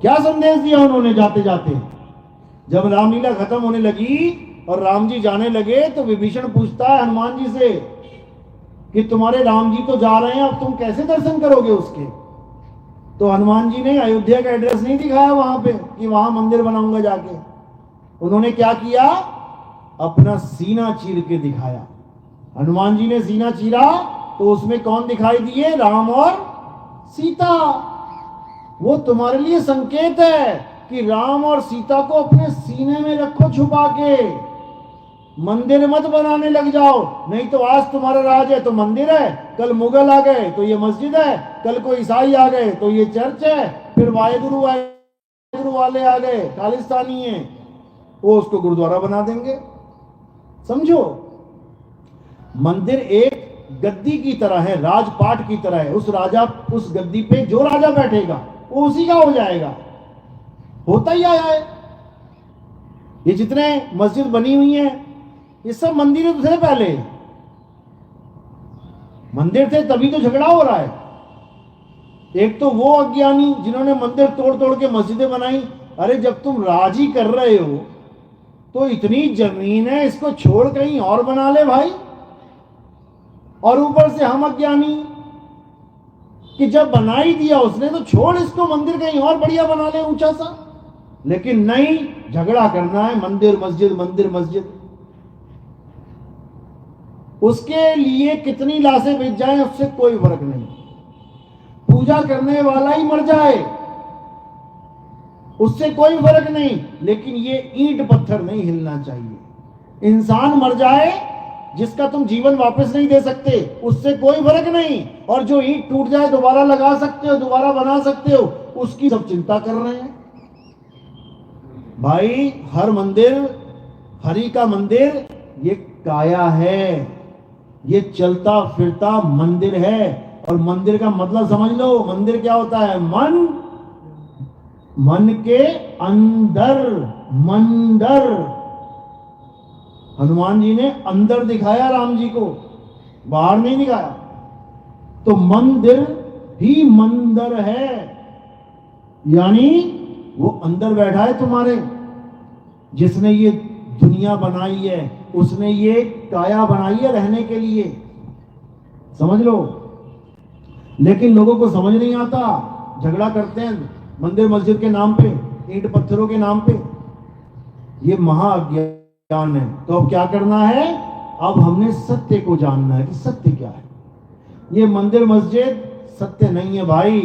क्या संदेश दिया उन्होंने जाते जाते? जब रामलीला खत्म होने लगी और राम जी जाने लगे तो विभीषण पूछता है हनुमान जी से कि तुम्हारे राम जी तो जा रहे हैं, अब तुम कैसे दर्शन करोगे उसके? तो हनुमान जी ने अयोध्या का एड्रेस नहीं दिखाया वहां पे कि वहां मंदिर बनाऊंगा जाके। उन्होंने क्या किया? अपना सीना चीर के दिखाया। हनुमान जी ने सीना चीरा तो उसमें कौन दिखाई दिए? राम और सीता। वो तुम्हारे लिए संकेत है कि राम और सीता को अपने सीने में रखो छुपा के, मंदिर मत बनाने लग जाओ। नहीं तो आज तुम्हारा राज है तो मंदिर है, कल मुगल आ गए तो ये मस्जिद है, कल को ईसाई आ गए तो ये चर्च है, फिर वाहेगुरु वाले आ गए खालिस्तानी है, वो उसको गुरुद्वारा बना देंगे। समझो, मंदिर एक गद्दी की तरह है, राजपाट की तरह है। उस गद्दी पे जो राजा बैठेगा वो उसी का हो जाएगा। होता ही आया है। ये जितने मस्जिद बनी हुई है ये सब मंदिर थे पहले, मंदिर थे तभी तो झगड़ा हो रहा है। एक तो वो अज्ञानी जिन्होंने मंदिर तोड़ तोड़ के मस्जिदें बनाई। अरे जब तुम राज ही कर रहे हो तो इतनी जमीन है, इसको छोड़ कहीं और बना ले भाई। और ऊपर से हम अज्ञानी कि जब बना ही दिया उसने तो छोड़ इसको, मंदिर कहीं और बढ़िया बना ले ऊंचा सा। लेकिन नहीं, झगड़ा करना है, मंदिर मस्जिद मंदिर मस्जिद। उसके लिए कितनी लाशें बिछ जाएं उससे कोई फर्क नहीं, पूजा करने वाला ही मर जाए उससे कोई फर्क नहीं। लेकिन ये ईंट पत्थर नहीं हिलना चाहिए। इंसान मर जाए जिसका तुम जीवन वापस नहीं दे सकते उससे कोई फर्क नहीं। और जो ईंट टूट जाए दोबारा लगा सकते हो, दोबारा बना सकते हो, उसकी सब चिंता कर रहे हैं। भाई हर मंदिर, हरि का मंदिर ये काया है, ये चलता फिरता मंदिर है। और मंदिर का मतलब समझ लो, मंदिर क्या होता है? मन के अंदर मंदिर। हनुमान जी ने अंदर दिखाया राम जी को, बाहर नहीं दिखाया। तो मंदिर ही मंदिर है, यानी वो अंदर बैठा है तुम्हारे। जिसने ये दुनिया बनाई है उसने ये काया बनाई है रहने के लिए, समझ लो। लेकिन लोगों को समझ नहीं आता, झगड़ा करते हैं मंदिर मस्जिद के नाम पे, ईंट पत्थरों के नाम पे। ये महाअज्ञान है। तो अब क्या करना है? अब हमने सत्य को जानना है कि सत्य क्या है। ये मंदिर मस्जिद सत्य नहीं है भाई।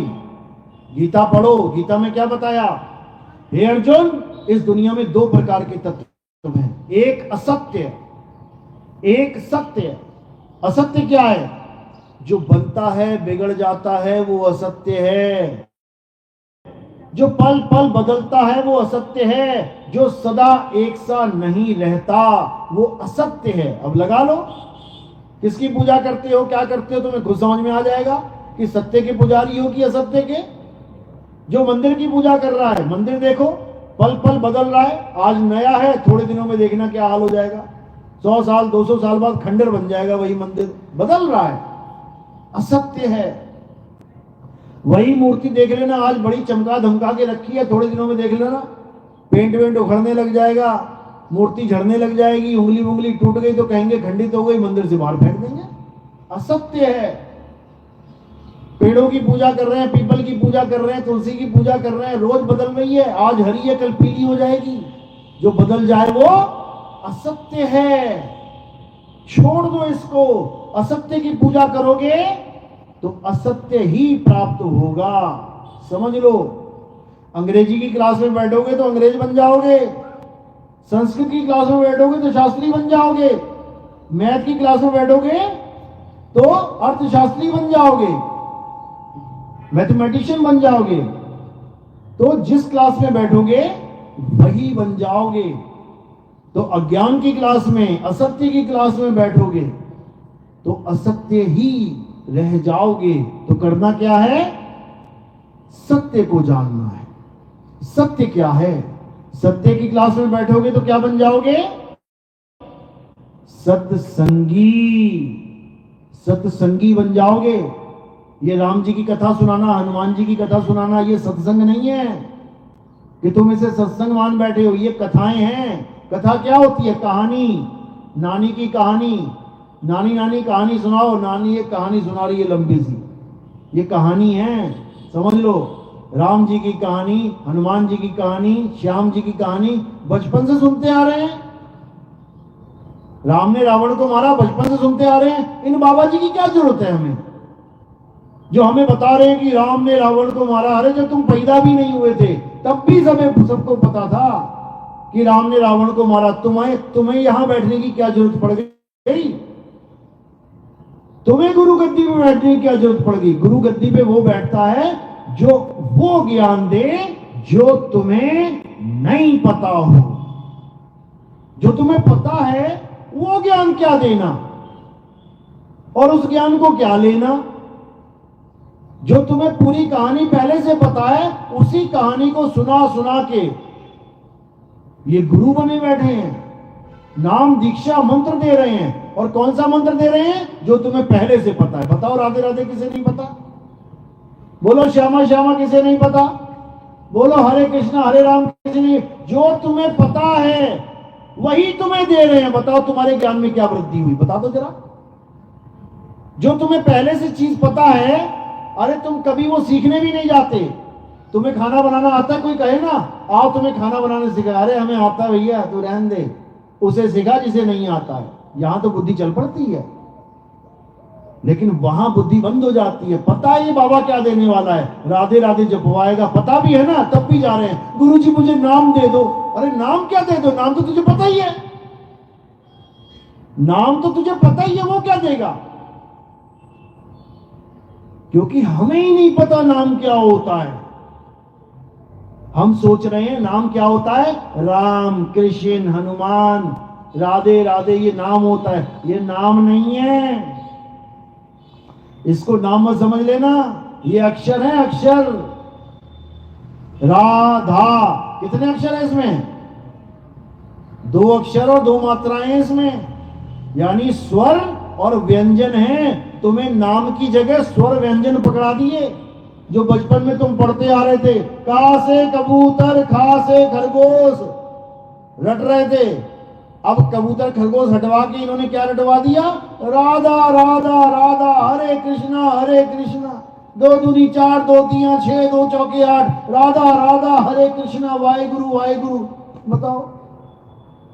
गीता पढ़ो, गीता में क्या बताया? हे अर्जुन, इस दुनिया में दो प्रकार के तत्व हैं, एक असत्य, एक सत्य। असत्य क्या है? जो बनता है बिगड़ जाता है वो असत्य है। जो पल पल बदलता है वो असत्य है। जो सदा एक सा नहीं रहता वो असत्य है। अब लगा लो किसकी पूजा करते हो, क्या करते हो, तुम्हें खुद समझ में आ जाएगा कि सत्य के पुजारी हो कि असत्य के। जो मंदिर की पूजा कर रहा है, मंदिर देखो पल पल बदल रहा है। आज नया है, थोड़े दिनों में देखना क्या हाल हो जाएगा। 100 साल 200 साल बाद खंडर बन जाएगा वही मंदिर, बदल रहा है, असत्य है। वही मूर्ति देख लेना, आज बड़ी चमका धमका के रखी है, थोड़े दिनों में देख लेना पेंट वेंट उखड़ने लग जाएगा, मूर्ति झड़ने लग जाएगी, उंगली टूट गई तो कहेंगे खंडित हो गई, मंदिर से बाहर फेंक देंगे। असत्य है। पेड़ों की पूजा कर रहे हैं, पीपल की पूजा कर रहे हैं, तुलसी की पूजा कर रहे हैं, रोज बदल रही है। आज हरी है कल पीली हो जाएगी। जो बदल जाए वो असत्य है। छोड़ दो इसको। असत्य की पूजा करोगे तो असत्य ही प्राप्त होगा, समझ लो। अंग्रेजी की क्लास में बैठोगे तो अंग्रेज बन जाओगे, संस्कृत की क्लास में बैठोगे तो शास्त्री बन जाओगे, मैथ की क्लास में बैठोगे तो अर्थशास्त्री बन जाओगे, मैथमेटिशियन बन जाओगे। तो जिस क्लास में बैठोगे वही बन जाओगे। तो अज्ञान की क्लास में, असत्य की क्लास में बैठोगे तो असत्य ही रह जाओगे। तो करना क्या है? सत्य को जानना है। सत्य क्या है? सत्य की क्लास में बैठोगे तो क्या बन जाओगे? सत्संगी। सत्संगी बन जाओगे। ये राम जी की कथा सुनाना, हनुमान जी की कथा सुनाना, ये सत्संग नहीं है कि तुम इसे सत्संग मान बैठे हो। ये कथाएं हैं। कथा क्या होती है? कहानी, नानी की कहानी। नानी नानी कहानी सुनाओ, नानी एक कहानी सुना रही है लंबी सी, ये कहानी है, समझ लो। राम जी की कहानी, हनुमान जी की कहानी, श्याम जी की कहानी बचपन से सुनते आ रहे हैं। राम ने रावण को मारा, बचपन से सुनते आ रहे हैं। इन बाबा जी की क्या जरूरत है हमें, जो हमें बता रहे हैं कि राम ने रावण को मारा। अरे जब तुम पैदा भी नहीं हुए थे तब भी सबको पता था कि राम ने रावण को मारा। तुम्हें यहां बैठने की क्या जरूरत पड़ गई? तुम्हें गुरु गद्दी पे बैठने की क्या जरूरत पड़ गई? गुरु गद्दी पे वो बैठता है जो वो ज्ञान दे जो तुम्हें नहीं पता हो। जो तुम्हें पता है वो ज्ञान क्या देना, और उस ज्ञान को क्या लेना? जो तुम्हें पूरी कहानी पहले से पता है, उसी कहानी को सुना सुना के ये गुरु बने बैठे हैं, नाम दीक्षा मंत्र दे रहे हैं। और कौन सा मंत्र दे रहे हैं? जो तुम्हें पहले से पता है। बताओ, राधे राधे किसे नहीं पता? बोलो श्यामा श्यामा किसे नहीं पता? बोलो हरे कृष्णा हरे राम किसे नहीं? जो तुम्हें पता है वही तुम्हें दे रहे हैं। बताओ तुम्हारे ज्ञान में क्या वृद्धि हुई? बता दो जरा। जो तुम्हें पहले से चीज पता है, अरे तुम कभी वो सीखने भी नहीं जाते। तुम्हें खाना बनाना आता है, कोई कहे ना आओ तुम्हें खाना बनाने सिखा, अरे हमें आता है भैया, तू रहने दे, उसे सिखा जिसे नहीं आता है। यहां तो बुद्धि चल पड़ती है, लेकिन वहां बुद्धि बंद हो जाती है। पता है ये बाबा क्या देने वाला है, राधे राधे जपवाएगा, पता भी है ना, तब भी जा रहे हैं गुरुजी मुझे नाम दे दो। अरे नाम क्या दे दो? नाम तो तुझे पता ही है, नाम तो तुझे पता ही है, वो क्या देगा? क्योंकि हमें ही नहीं पता नाम क्या होता है। हम सोच रहे हैं नाम क्या होता है, राम कृष्ण हनुमान राधे राधे ये नाम होता है। ये नाम नहीं है, इसको नाम मत समझ लेना, ये अक्षर है, अक्षर। राधा कितने अक्षर है इसमें? 2 अक्षर और 2 मात्राएं हैं इसमें, यानी स्वर और व्यंजन है। तुम्हें नाम की जगह स्वर व्यंजन पकड़ा दिए, जो बचपन में तुम पढ़ते आ रहे थे। का से कबूतर, खा से खरगोश रट रहे थे। अब कबूतर खरगोश हटवा के इन्होंने क्या रटवा दिया? राधा राधा राधा, हरे कृष्णा 2 दूनी 4, 2 तीन 6, 2 चौके 8, राधा राधा हरे कृष्णा वाहेगुरु वाहेगुरु। बताओ,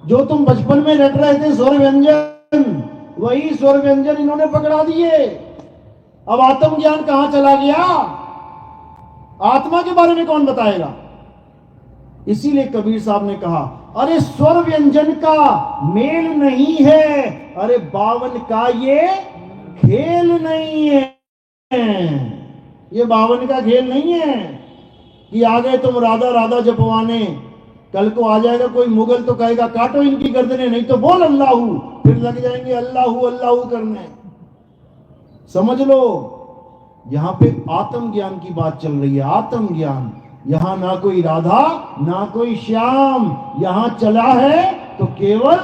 जो तुम बचपन में रट रहे थे स्वर व्यंजन, वही स्वर व्यंजन इन्होंने पकड़ा दिए। अब आत्म ज्ञान कहां चला गया? आत्मा के बारे में कौन बताएगा? इसीलिए कबीर साहब ने कहा, अरे स्वर व्यंजन का मेल नहीं है, अरे 52 का ये खेल नहीं है। ये 52 का खेल नहीं है कि आ गए तुम राधा राधा जपवाने। कल को आ जाएगा कोई मुगल तो कहेगा काटो इनकी गर्दनें, नहीं तो बोल अल्लाहू, फिर लग जाएंगे अल्लाहू अल्लाहू करने। समझ लो, यहां पे आत्म ज्ञान की बात चल रही है। आत्म ज्ञान, यहां ना कोई राधा ना कोई श्याम, यहां चला है तो केवल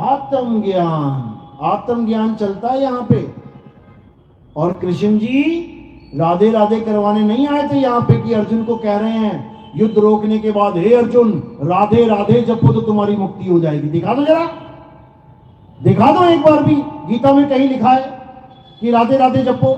आत्म ज्ञान। आत्म ज्ञान चलता है यहां पे। और कृष्ण जी राधे राधे करवाने नहीं आए थे यहां पे कि अर्जुन को कह रहे हैं युद्ध रोकने के बाद, हे अर्जुन राधे राधे जपो तो तुम्हारी मुक्ति हो जाएगी। दिखा दो जरा, दिखा दो एक बार भी। गीता में कहीं लिखा है कि राधे राधे जपो?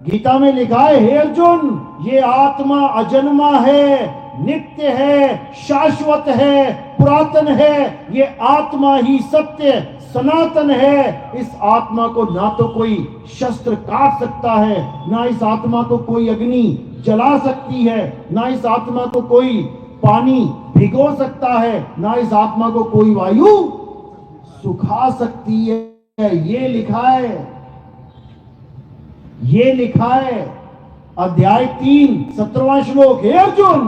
गीता में लिखा है, हे अर्जुन ये आत्मा अजन्मा है, नित्य है, शाश्वत है, पुरातन है। ये आत्मा ही सत्य सनातन है। इस आत्मा को ना तो कोई शस्त्र काट सकता है, ना इस आत्मा को कोई अग्नि जला सकती है, ना इस आत्मा को कोई पानी भिगो सकता है, ना इस आत्मा को कोई वायु सुखा सकती है। ये लिखा है, ये लिखा है अध्याय 3 17वां श्लोक। हे अर्जुन,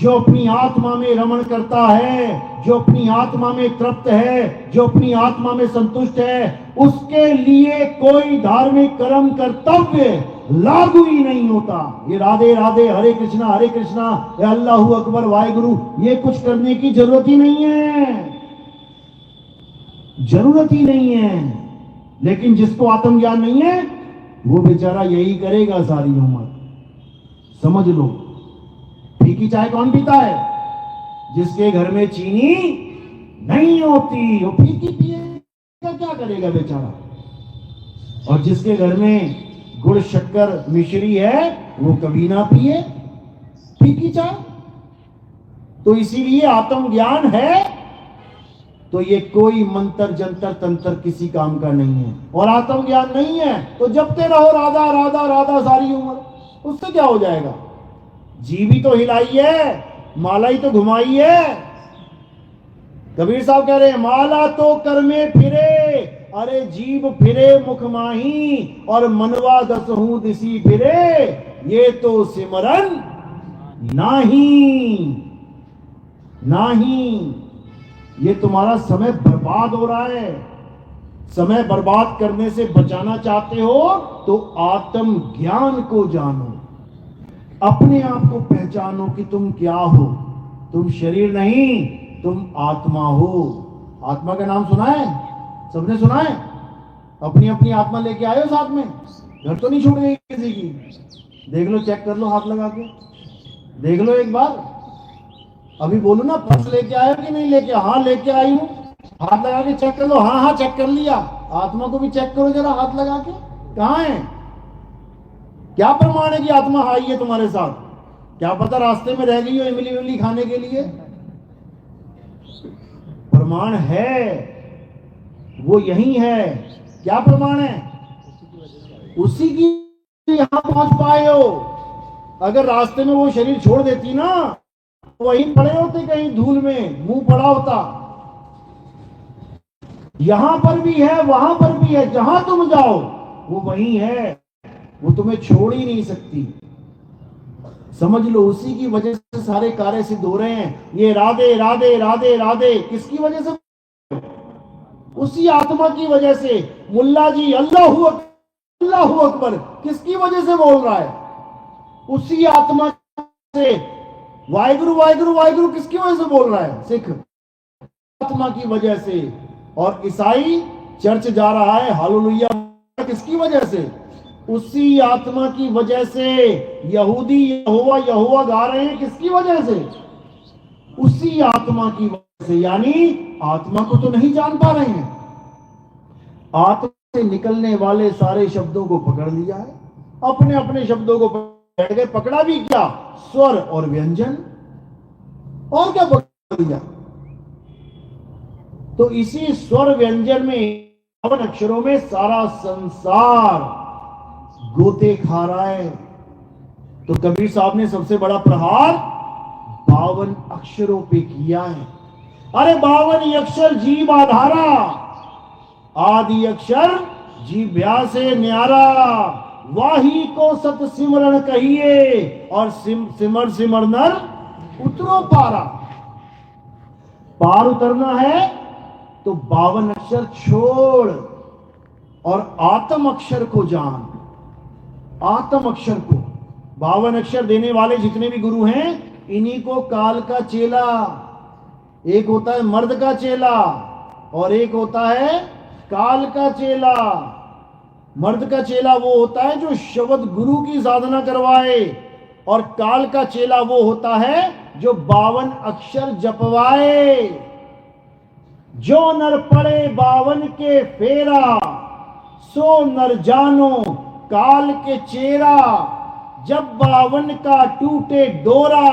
जो अपनी आत्मा में रमण करता है, जो अपनी आत्मा में तृप्त है, जो अपनी आत्मा में संतुष्ट है, उसके लिए कोई धार्मिक कर्म कर्तव्य लागू ही नहीं होता। ये राधे राधे हरे कृष्णा अल्लाहू अकबर वाहेगुरु, ये कुछ करने की जरूरत ही नहीं है, जरूरत ही नहीं है। लेकिन जिसको आत्मज्ञान नहीं है वो बेचारा यही करेगा सारी उम्र। समझ लो, फीकी चाय कौन पीता है? जिसके घर में चीनी नहीं होती वो फीकी पिएगा, क्या करेगा बेचारा। और जिसके घर में गुड़ शक्कर मिश्री है वो कभी ना पिए फीकी चाय। तो इसीलिए आत्मज्ञान है तो ये कोई मंत्र जंतर तंत्र किसी काम का नहीं है। और आत्मज्ञान नहीं है तो जपते रहो राधा राधा राधा सारी उम्र, उससे क्या हो जाएगा? जीवी तो हिलाई है, माला ही तो घुमाई है। कबीर साहब कह रहे हैं माला तो कर में फिरे, अरे जीव फिरे मुख माही, और मनवा दसहूं दिसी फिरे, ये तो सिमरन नाही नाही। ये तुम्हारा समय बर्बाद हो रहा है। समय बर्बाद करने से बचाना चाहते हो तो आत्म ज्ञान को जानो, अपने आप को पहचानो कि तुम क्या हो। तुम शरीर नहीं, तुम आत्मा हो। आत्मा का नाम सुना है? सबने सुना है? अपनी अपनी आत्मा लेके आए हो साथ में? घर तो नहीं छोड़ गई किसी की? देख लो, चेक कर लो, हाथ लगा के देख लो एक बार। अभी बोलो ना, पर्स लेके आए हो कि नहीं लेके? हाँ लेके आई हूं। हाथ लगा के चेक कर लो। हाँ हाँ चेक कर लिया। आत्मा को भी चेक करो जरा, हाथ लगा के। कहाँ है? क्या प्रमाण है कि आत्मा आई है तुम्हारे साथ? क्या पता रास्ते में रह गई हो इमली विमली खाने के लिए। प्रमाण है, वो यही है। क्या प्रमाण है? उसी की यहां पहुंच पाए हो। अगर रास्ते में वो शरीर छोड़ देती ना, वहीं पड़े होते कहीं धूल में, मुंह पड़ा होता। यहां पर भी है, वहां पर भी है, जहां तुम जाओ वो वहीं है। वो तुम्हें छोड़ ही नहीं सकती। समझ लो, उसी की वजह से सारे कार्य सिद्ध हो रहे हैं। ये राधे राधे राधे राधे किसकी वजह से? उसी आत्मा की वजह से। मुल्ला जी अल्लाहू अकबर किसकी वजह से बोल रहा है? उसी आत्मा से। वाहिगुरु वाहिगुरु वाहिगुरु किसकी वजह से बोल रहा है? सिख आत्मा की वजह से। और ईसाई चर्च जा रहा है हालेलुया किसकी वजह से? उसी आत्मा की वजह से। यहूदी यहोवा यहोवा गा रहे हैं किसकी वजह से? उसी आत्मा की वजह से। यानी आत्मा को तो नहीं जान पा रहे हैं। आत्मा से निकलने वाले सारे शब्दों को पकड़ लिया है, अपने अपने शब्दों को बैठ गए। पकड़ा भी क्या? स्वर और व्यंजन। और क्या पकड़ लिया? तो इसी स्वर व्यंजन में 52 अक्षरों में सारा संसार गोते खा रहा है। तो कबीर साहब ने सबसे बड़ा प्रहार 52 अक्षरों पे किया है। अरे 52 अक्षर जीव आधारा, आदि अक्षर जीव व्यासे न्यारा, वाही को सत सिमरण कहिए, और सिमर सिमर नर उतरो पारा। पार उतरना है तो 52 अक्षर छोड़ और आत्म अक्षर को जान। आत्म अक्षर को। 52 अक्षर देने वाले जितने भी गुरु हैं, इन्हीं को काल का चेला। एक होता है मर्द का चेला और एक होता है काल का चेला। मर्द का चेला वो होता है जो शब्द गुरु की साधना करवाए, और काल का चेला वो होता है जो 52 अक्षर जपवाए। जो नर पड़े 52 के फेरा, सो नर जानो काल के चेरा। जब 52 का टूटे डोरा,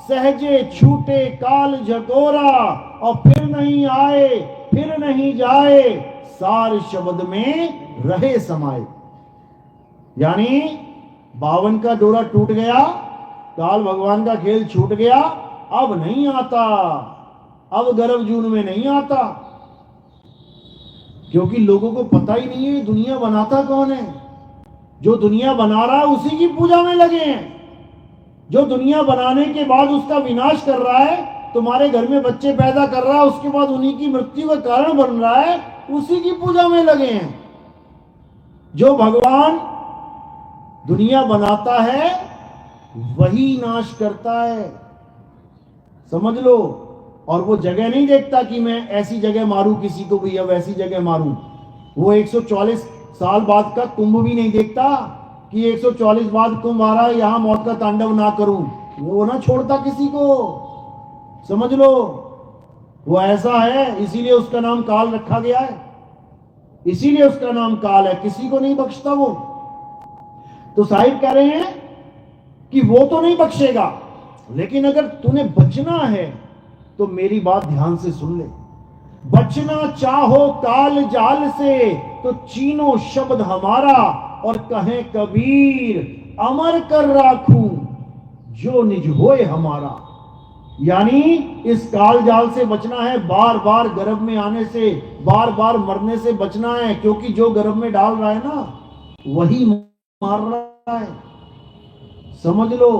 सहजे छूटे काल झकोरा। और फिर नहीं आए फिर नहीं जाए, सार शब्द में रहे समाये। यानी 52 का डोरा टूट गया, काल भगवान का खेल छूट गया, अब नहीं आता, अब गर्भ जून में नहीं आता। क्योंकि लोगों को पता ही नहीं है दुनिया बनाता कौन है। जो दुनिया बना रहा है उसी की पूजा में लगे हैं। जो दुनिया बनाने के बाद उसका विनाश कर रहा है, तुम्हारे घर में बच्चे पैदा कर रहा है, उसके बाद उन्हीं की मृत्यु का कारण बन रहा है, उसी की पूजा में लगे हैं। जो भगवान दुनिया बनाता है वही नाश करता है, समझ लो। और वो जगह नहीं देखता कि मैं ऐसी जगह मारूं किसी को भी या वैसी जगह मारूं। वो 144 साल बाद का कुंभ भी नहीं देखता कि 144 बाद कुंभ आ रहा है, यहां मौत का तांडव ना करूं। वो ना छोड़ता किसी को, समझ लो। वो ऐसा है, इसीलिए उसका नाम काल रखा गया है। इसीलिए उसका नाम काल है, किसी को नहीं बख्शता वो। तो साहिब कह रहे हैं कि वो तो नहीं बख्शेगा, लेकिन अगर तूने बचना है तो मेरी बात ध्यान से सुन ले। बचना चाहो काल जाल से तो चीनो शब्द हमारा, और कहें कबीर अमर कर राखूं जो निज होए हमारा। यानी इस काल जाल से बचना है, बार बार गर्भ में आने से, बार बार मरने से बचना है, क्योंकि जो गर्भ में डाल रहा है ना वही मार रहा है, समझ लो।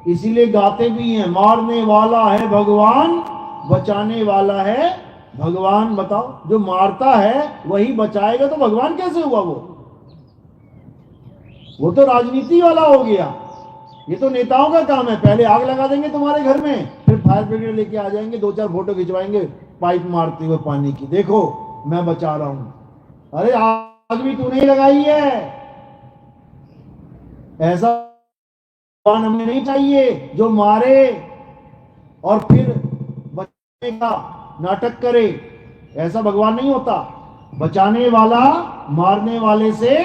इसीलिए गाते भी हैं, मारने वाला है भगवान, बचाने वाला है भगवान। बताओ, जो मारता है वही बचाएगा तो भगवान कैसे हुआ? वो तो राजनीति वाला हो गया। ये तो नेताओं का काम है, पहले आग लगा देंगे तुम्हारे घर में, फिर फायर ब्रिगेड लेके आ जाएंगे, 2-4 फोटो खिंचवाएंगे पाइप मारते हुए पानी की, देखो मैं बचा रहा हूं। अरे आग भी तूने ही लगाई है। ऐसा भगवान हमें नहीं चाहिए जो मारे और फिर बचाने का नाटक करे। ऐसा भगवान नहीं होता। बचाने वाला मारने वाले से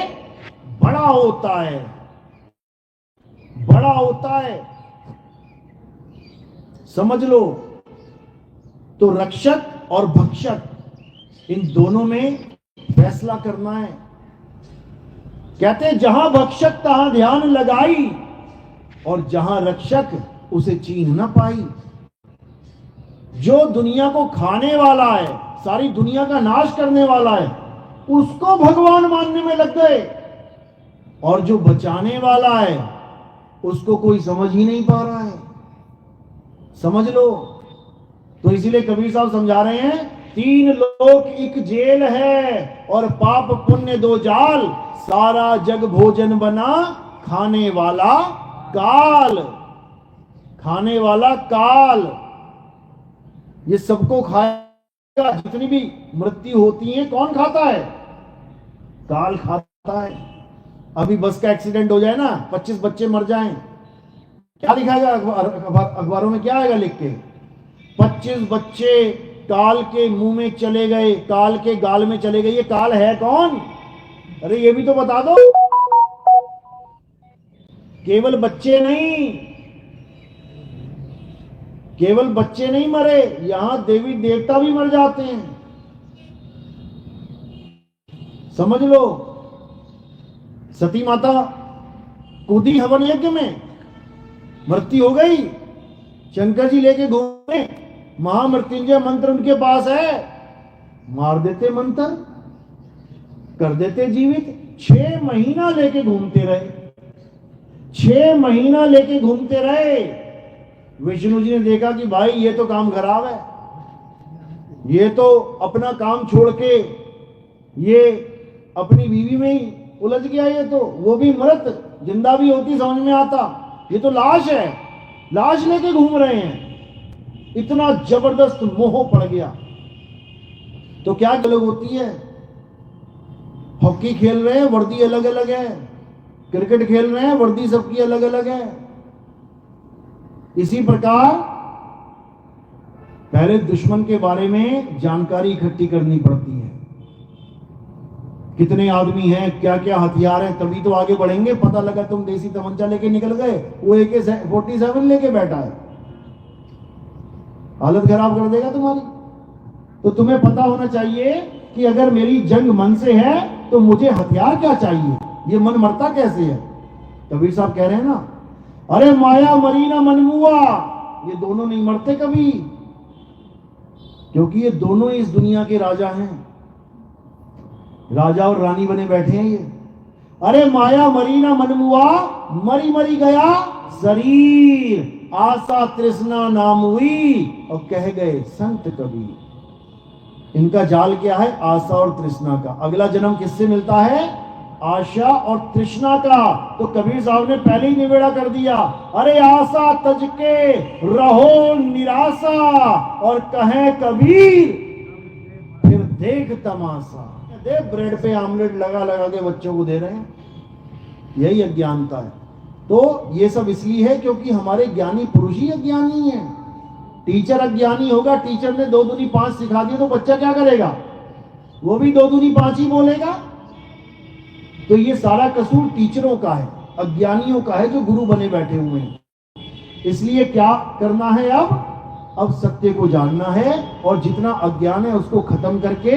बड़ा होता है, बड़ा होता है, समझ लो। तो रक्षक और भक्षक इन दोनों में फैसला करना है। कहते जहां भक्षक तहां ध्यान लगाई, और जहां रक्षक उसे चीन ना पाई। जो दुनिया को खाने वाला है, सारी दुनिया का नाश करने वाला है, उसको भगवान मानने में लग गए, और जो बचाने वाला है उसको कोई समझ ही नहीं पा रहा है, समझ लो। तो इसीलिए कबीर साहब समझा रहे हैं, 3 लोक एक जेल है, और पाप पुण्य 2 जाल, सारा जग भोजन बना, खाने वाला काल, खाने वाला काल। ये सबको खाएगा। जितनी भी मृत्यु होती है कौन खाता है? काल खाता है। अभी बस का एक्सीडेंट हो जाए ना, 25 बच्चे मर जाएं, क्या लिखाएगा अखबारों में? क्या आएगा लिख के? 25 बच्चे काल के मुंह में चले गए, काल के गाल में चले गए। ये काल है कौन? अरे ये भी तो बता दो। केवल बच्चे नहीं, केवल बच्चे नहीं मरे, यहां देवी देवता भी मर जाते हैं, समझ लो। सती माता कूदी हवन यज्ञ में, मृत्यु हो गई। शंकर जी लेके घूमे, महामृत्युंजय मंत्र उनके पास है, मार देते मंत्र, कर देते जीवित। 6 महीना लेके घूमते रहे, 6 महीना लेके घूमते रहे। विष्णु जी ने देखा कि भाई ये तो काम खराब है, ये तो अपना काम छोड़ के ये अपनी बीवी में ही उलझ गया। ये तो वो भी मृत, जिंदा भी होती समझ में आता, ये तो लाश है, लाश लेके घूम रहे हैं। इतना जबरदस्त मोह पड़ गया। तो क्या गलत होती है? हॉकी खेल रहे हैं, वर्दी अलग अलग है, क्रिकेट खेल रहे हैं, वर्दी सबकी अलग अलग है। इसी प्रकार पहले दुश्मन के बारे में जानकारी इकट्ठी करनी पड़ती है। कितने आदमी हैं, क्या क्या हथियार हैं, तभी तो आगे बढ़ेंगे। पता लगा तुम देसी तमंचा लेके निकल गए, वो AK-47 लेके बैठा है, हालत खराब कर देगा तुम्हारी। तो तुम्हें पता होना चाहिए कि अगर मेरी जंग मन से है तो मुझे हथियार क्या चाहिए, ये मन मरता कैसे है। कबीर साहब कह रहे हैं ना, अरे माया मरी ना मन मुआ, ये दोनों नहीं मरते कभी, क्योंकि ये दोनों इस दुनिया के राजा हैं, राजा और रानी बने बैठे हैं ये। अरे माया मरी ना मन मुआ, मरी मरी गया शरीर, आशा तृष्णा नाम हुई, और कह गए संत कबीर। इनका जाल क्या है? आशा और तृष्णा का। अगला जन्म किससे मिलता है? आशा और तृष्णा का। तो कबीर साहब ने पहले ही निबेड़ा कर दिया, अरे आशा तज के रहो निराशा, और कहे कबीर फिर देख तमाशा। दे ब्रेड पे आमलेट लगा लगा के बच्चों को दे रहे हैं, यही अज्ञानता है। तो ये सब इसलिए है क्योंकि हमारे ज्ञानी पुरुष ही अज्ञानी है। टीचर अज्ञानी होगा, टीचर ने 2 दूनी 5 सिखा दिया तो बच्चा क्या करेगा? वो भी 2 दूनी 5 ही बोलेगा। तो ये सारा कसूर टीचरों का है, अज्ञानियों का है, जो गुरु बने बैठे हुए हैं। इसलिए क्या करना है? अब सत्य को जानना है, और जितना अज्ञान है उसको खत्म करके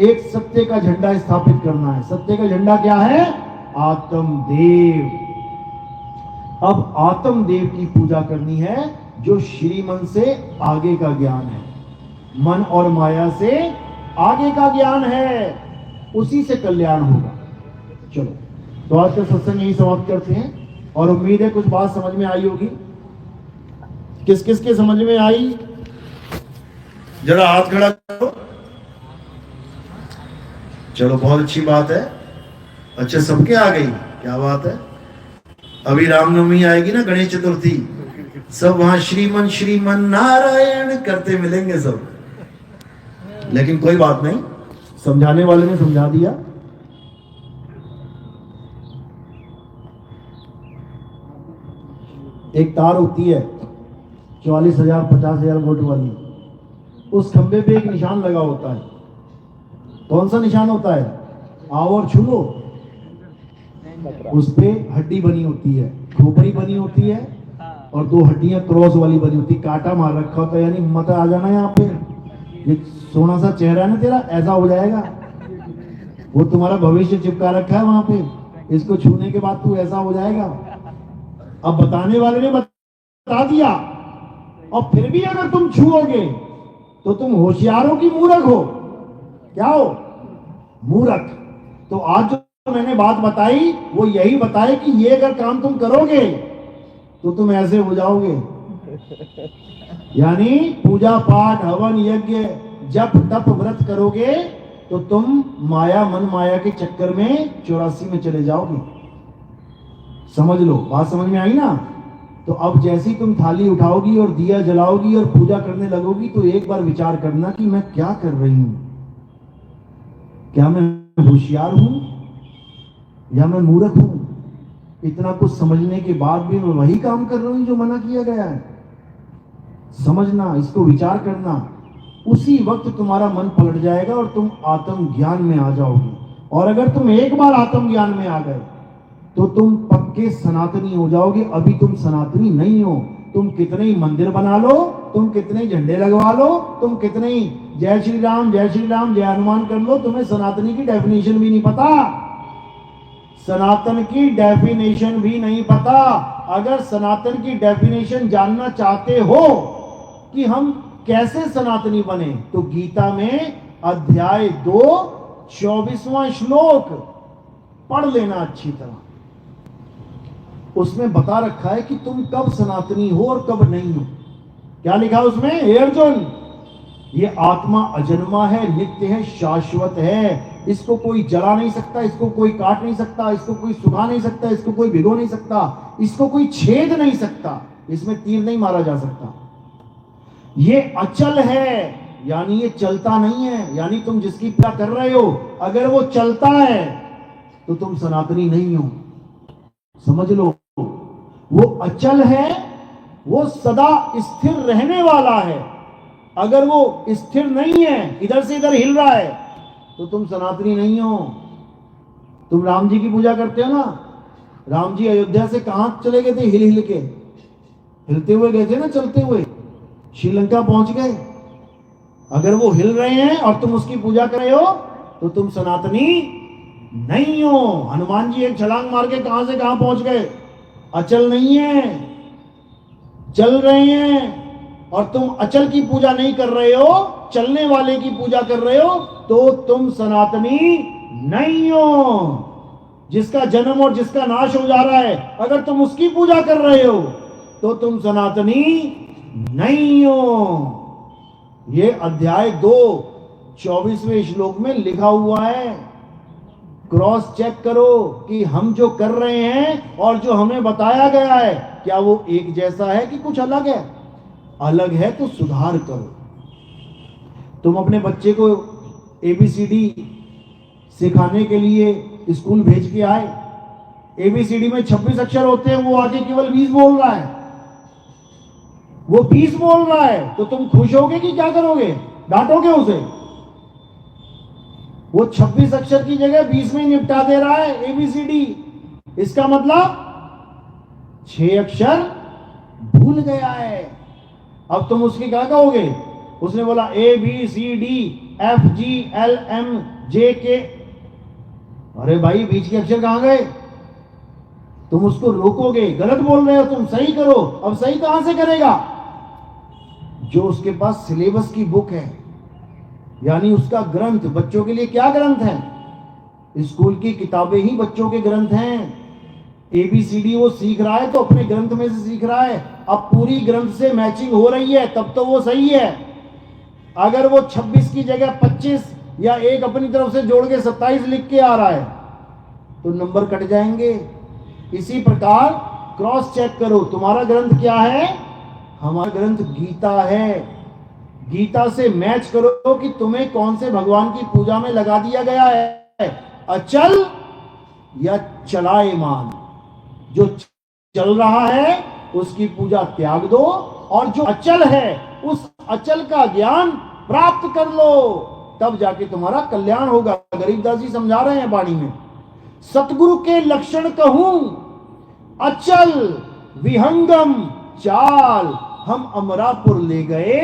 एक सत्य का झंडा स्थापित करना है। सत्य का झंडा क्या है? आत्मदेव। अब आत्म देव की पूजा करनी है, जो श्रीमन से आगे का ज्ञान है, मन और माया से आगे का ज्ञान है, उसी से कल्याण होगा। चलो, तो आज का सत्संग यही समाप्त करते हैं, और उम्मीद है कुछ बात समझ में आई होगी। किस किस के समझ में आई? जरा हाथ खड़ा करो। चलो, बहुत अच्छी बात है। अच्छा, सबके आ गई, क्या बात है। अभी रामनवमी आएगी ना, गणेश चतुर्थी, सब वहां श्रीमन नारायण करते मिलेंगे सब। लेकिन कोई बात नहीं, समझाने वाले ने समझा दिया। एक तार होती है 44,000 50,000 वोल्ट वाली, उस खंबे पे एक निशान लगा होता है। कौन सा निशान होता है? आओ और छू लो। उस पे हड्डी बनी होती है, खोपड़ी बनी होती है, और 2 हड्डियां क्रॉस वाली बनी होती है, कांटा मार रखा होता है, यानी मत आ जाना यहाँ पे, ये सोना सा चेहरा है ना तेरा, ऐसा हो जाएगा। वो तुम्हारा भविष्य चिपका रखा है वहां पे, इसको छूने के बाद तू ऐसा हो जाएगा। अब बताने वाले ने बता दिया, और फिर भी अगर तुम छूओगे तो तुम होशियार हो कि मूर्ख हो? क्या हो? मूर्ख। तो आज जो मैंने बात बताई वो यही बताए कि ये अगर काम तुम करोगे तो तुम ऐसे हो जाओगे। यानी पूजा पाठ हवन यज्ञ जप तप व्रत करोगे तो तुम माया मन माया के चक्कर में 84 में चले जाओगे। समझ लो, बात समझ में आई ना? तो अब जैसी तुम थाली उठाओगी और दिया जलाओगी और पूजा करने लगोगी तो एक बार विचार करना कि मैं क्या कर रही हूं। क्या मैं होशियार हूं या मैं मूर्ख हूं? इतना कुछ समझने के बाद भी मैं वही काम कर रही हूं जो मना किया गया है। समझना, इसको विचार करना, उसी वक्त तुम्हारा मन पलट जाएगा और तुम आत्म ज्ञान में आ जाओगे। और अगर तुम एक बार आत्म ज्ञान में आ गए तो तुम पक्के सनातनी हो जाओगे। अभी तुम सनातनी नहीं हो। तुम कितने ही मंदिर बना लो, तुम कितने झंडे लगवा लो, तुम कितने ही जय श्री राम जय हनुमान कर लो, तुम्हें सनातनी की डेफिनेशन भी नहीं पता। सनातन की डेफिनेशन भी नहीं पता। अगर सनातन की डेफिनेशन जानना चाहते हो कि हम कैसे सनातनी बने, तो गीता में अध्याय 2 24वां श्लोक पढ़ लेना अच्छी तरह। उसमें बता रखा है कि तुम कब सनातनी हो और कब नहीं हो। क्या लिखा उसमें? हे अर्जुन, ये आत्मा अजन्मा है, नित्य है, शाश्वत है। इसको कोई जला नहीं सकता, इसको कोई काट नहीं सकता, इसको कोई सुखा नहीं सकता, इसको कोई भिगो नहीं सकता, इसको कोई छेद नहीं सकता, इसमें तीर नहीं मारा जा सकता। ये अचल है, यानी ये चलता नहीं है। यानी तुम जिसकी पूजा कर रहे हो अगर वो चलता है तो तुम सनातनी नहीं हो। समझ लो, वो अचल है, वो सदा स्थिर रहने वाला है। अगर वो स्थिर नहीं है, इधर से इधर हिल रहा है, तो तुम सनातनी नहीं हो। तुम राम जी की पूजा करते हो ना, राम जी अयोध्या से कहां चले गए थे? हिल हिल के, हिलते हुए गए थे ना, चलते हुए श्रीलंका पहुंच गए। अगर वो हिल रहे हैं और तुम उसकी पूजा कर रहे हो तो तुम सनातनी नहीं हो। हनुमान जी एक छलांग मार के कहां से कहां पहुंच गए? अचल नहीं है, चल रहे हैं। और तुम अचल की पूजा नहीं कर रहे हो, चलने वाले की पूजा कर रहे हो, तो तुम सनातनी नहीं हो। जिसका जन्म और जिसका नाश हो जा रहा है, अगर तुम उसकी पूजा कर रहे हो तो तुम सनातनी नहीं हो। ये अध्याय 2 24वें श्लोक में लिखा हुआ है। क्रॉस चेक करो कि हम जो कर रहे हैं और जो हमें बताया गया है, क्या वो एक जैसा है कि कुछ अलग है? अलग है तो सुधार करो। तुम अपने बच्चे को ABCD सिखाने के लिए स्कूल भेज के आए, ABCD में 26 अक्षर होते हैं, वो आगे केवल 20 बोल रहा है, वो 20 बोल रहा है, तो तुम खुश होगे कि क्या करोगे? डांटोगे उसे? वो 26 अक्षर की जगह 20 में निपटा दे रहा है ABCD। इसका मतलब 6 अक्षर भूल गया है। अब तुम उसकी क्या कहोगे? उसने बोला ABCDFGLMJK। अरे भाई, बीच के अक्षर कहां गए? तुम उसको रोकोगे, गलत बोल रहे हो तुम, सही करो। अब सही कहां से करेगा? जो उसके पास सिलेबस की बुक है, यानी उसका ग्रंथ। बच्चों के लिए क्या ग्रंथ है? स्कूल की किताबें ही बच्चों के ग्रंथ हैं। ABCD वो सीख रहा है तो अपने ग्रंथ में से सीख रहा है। अब पूरी ग्रंथ से मैचिंग हो रही है तब तो वो सही है। अगर वो 26 की जगह 25 या एक अपनी तरफ से जोड़ के 27 लिख के आ रहा है तो नंबर कट जाएंगे। इसी प्रकार क्रॉस चेक करो, तुम्हारा ग्रंथ क्या है? हमारा ग्रंथ गीता है। गीता से मैच करो कि तुम्हें कौन से भगवान की पूजा में लगा दिया गया है, अचल या चलायमान। जो चल रहा है उसकी पूजा त्याग दो, और जो अचल है उस अचल का ज्ञान प्राप्त कर लो, तब जाके तुम्हारा कल्याण होगा। गरीबदास जी समझा रहे हैं वाणी में, सतगुरु के लक्षण कहूं अचल विहंगम चाल, हम अमरापुर ले गए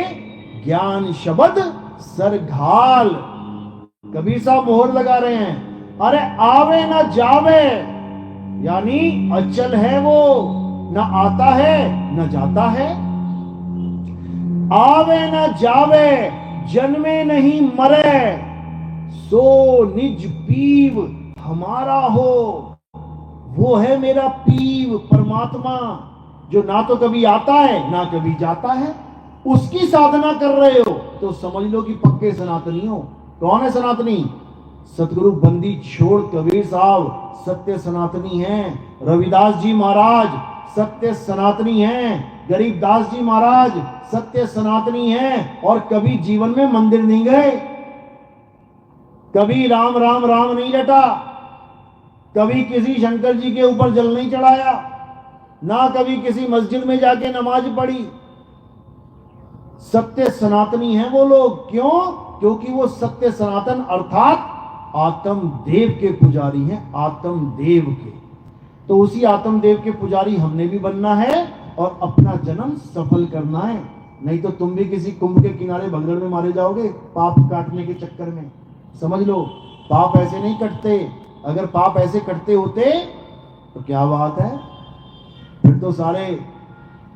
ज्ञान शब्द सरघाल। कबीर साहब मोहर लगा रहे हैं, अरे आवे ना जावे, यानी अचल है वो, ना आता है न जाता है। आवे न जावे, जन्मे नहीं मरे, सो निज पीव हमारा हो। वो है मेरा पीव परमात्मा, जो ना तो कभी आता है ना कभी जाता है। उसकी साधना कर रहे हो तो समझ लो कि पक्के सनातनी हो। कौन है सनातनी? सतगुरु बंदी छोड़ कबीर साहब सत्य सनातनी हैं। रविदास जी महाराज सत्य सनातनी हैं। गरीबदास जी महाराज सत्य सनातनी हैं। और कभी जीवन में मंदिर नहीं गए, कभी राम राम राम नहीं रटा, कभी किसी शंकर जी के ऊपर जल नहीं चढ़ाया, ना कभी किसी मस्जिद में जाके नमाज पढ़ी। सत्य सनातनी हैं वो लोग। क्यों? क्योंकि वो सत्य सनातन अर्थात आत्मदेव के पुजारी हैं, आत्मदेव के। तो उसी आत्मदेव के पुजारी हमने भी बनना है और अपना जन्म सफल करना है। नहीं तो तुम भी किसी कुंभ के किनारे भगदड़ में मारे जाओगे पाप काटने के चक्कर में। समझ लो, पाप ऐसे नहीं कटते। अगर पाप ऐसे कटते होते तो क्या बात है, फिर तो सारे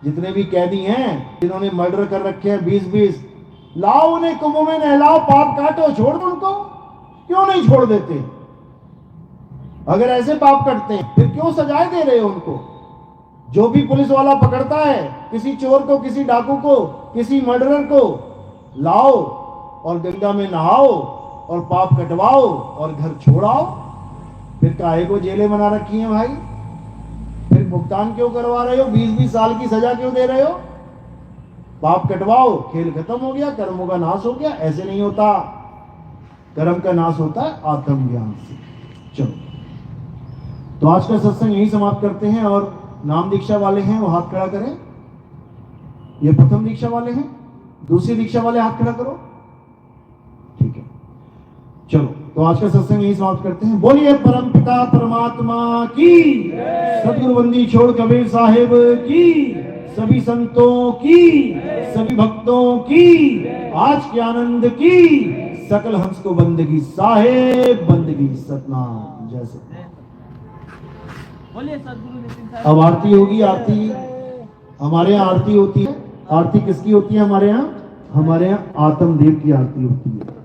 जितने भी कैदी हैं जिन्होंने मर्डर कर रखे हैं 20-20, लाओ उन्हें कुंभ में नहलाओ, पाप काटो, छोड़ दो उनको। क्यों नहीं छोड़ देते? अगर ऐसे पाप करते हैं फिर क्यों सजाए दे रहे हो उनको? जो भी पुलिस वाला पकड़ता है किसी चोर को, किसी डाकू को, किसी मर्डरर को, लाओ और गंगा में नहाओ और पाप कटवाओ और घर छोड़ाओ। फिर काहे को जेलें बना रखी हैं भाई? फिर भुगतान क्यों करवा रहे हो? 20-20 साल की सजा क्यों दे रहे हो? पाप कटवाओ, खेल खत्म हो गया, कर्मों का नाश हो गया। ऐसे नहीं होता। कर्म का नाश होता है आत्मज्ञान से। चलो, तो आज का सत्संग यही समाप्त करते हैं। और नाम दीक्षा वाले हैं वो हाथ खड़ा करें। ये प्रथम दीक्षा वाले हैं, दूसरी दीक्षा वाले हाथ खड़ा करो। ठीक है, चलो, तो आज का सत्संग यही समाप्त करते हैं। बोलिए परम पिता परमात्मा की, सतगुरु बंदी छोड़ कबीर साहिब की, सभी संतों की, सभी भक्तों की, आज के आनंद की, सकल हंस को बंदगी साहेब बंदगी सतनाम। जय सतनाम। अब आरती होगी। आरती हमारे यहाँ आरती होती है। आरती किसकी होती है हमारे यहाँ? हमारे यहाँ आत्मदेव की आरती होती है।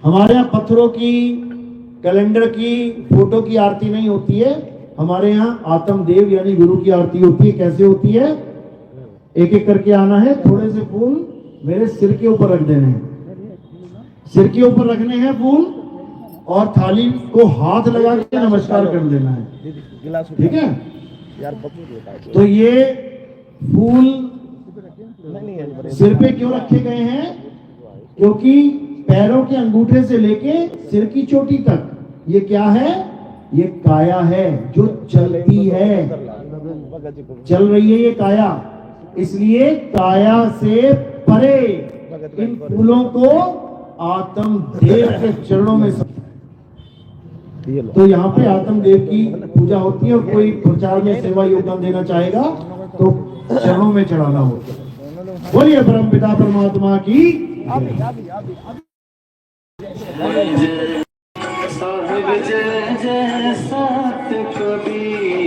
हमारे यहाँ पत्थरों की, कैलेंडर की, फोटो की आरती नहीं होती है। हमारे यहाँ आत्मदेव यानी गुरु की आरती होती है। कैसे होती है? एक एक करके आना है। थोड़े से फूल मेरे सिर के ऊपर रख देने हैं। सिर के ऊपर रखने हैं फूल, और थाली को हाथ लगा के नमस्कार कर देना है। ठीक है? तो ये फूल सिर पे क्यों रखे गए हैं? क्योंकि पैरों के अंगूठे से लेके सिर की चोटी तक ये क्या है? ये काया है जो चलती है, चल रही है ये काया। इसलिए काया से परे इन फूलों को आत्मदेव के चरणों में। तो यहाँ पे आत्मदेव की पूजा होती है। और कोई प्रचार में सेवा योगदान देना चाहेगा तो चरणों में चढ़ाना होता है। बोलिए परम पिता परमात्मा की। साहिब जय जय सत कबीर।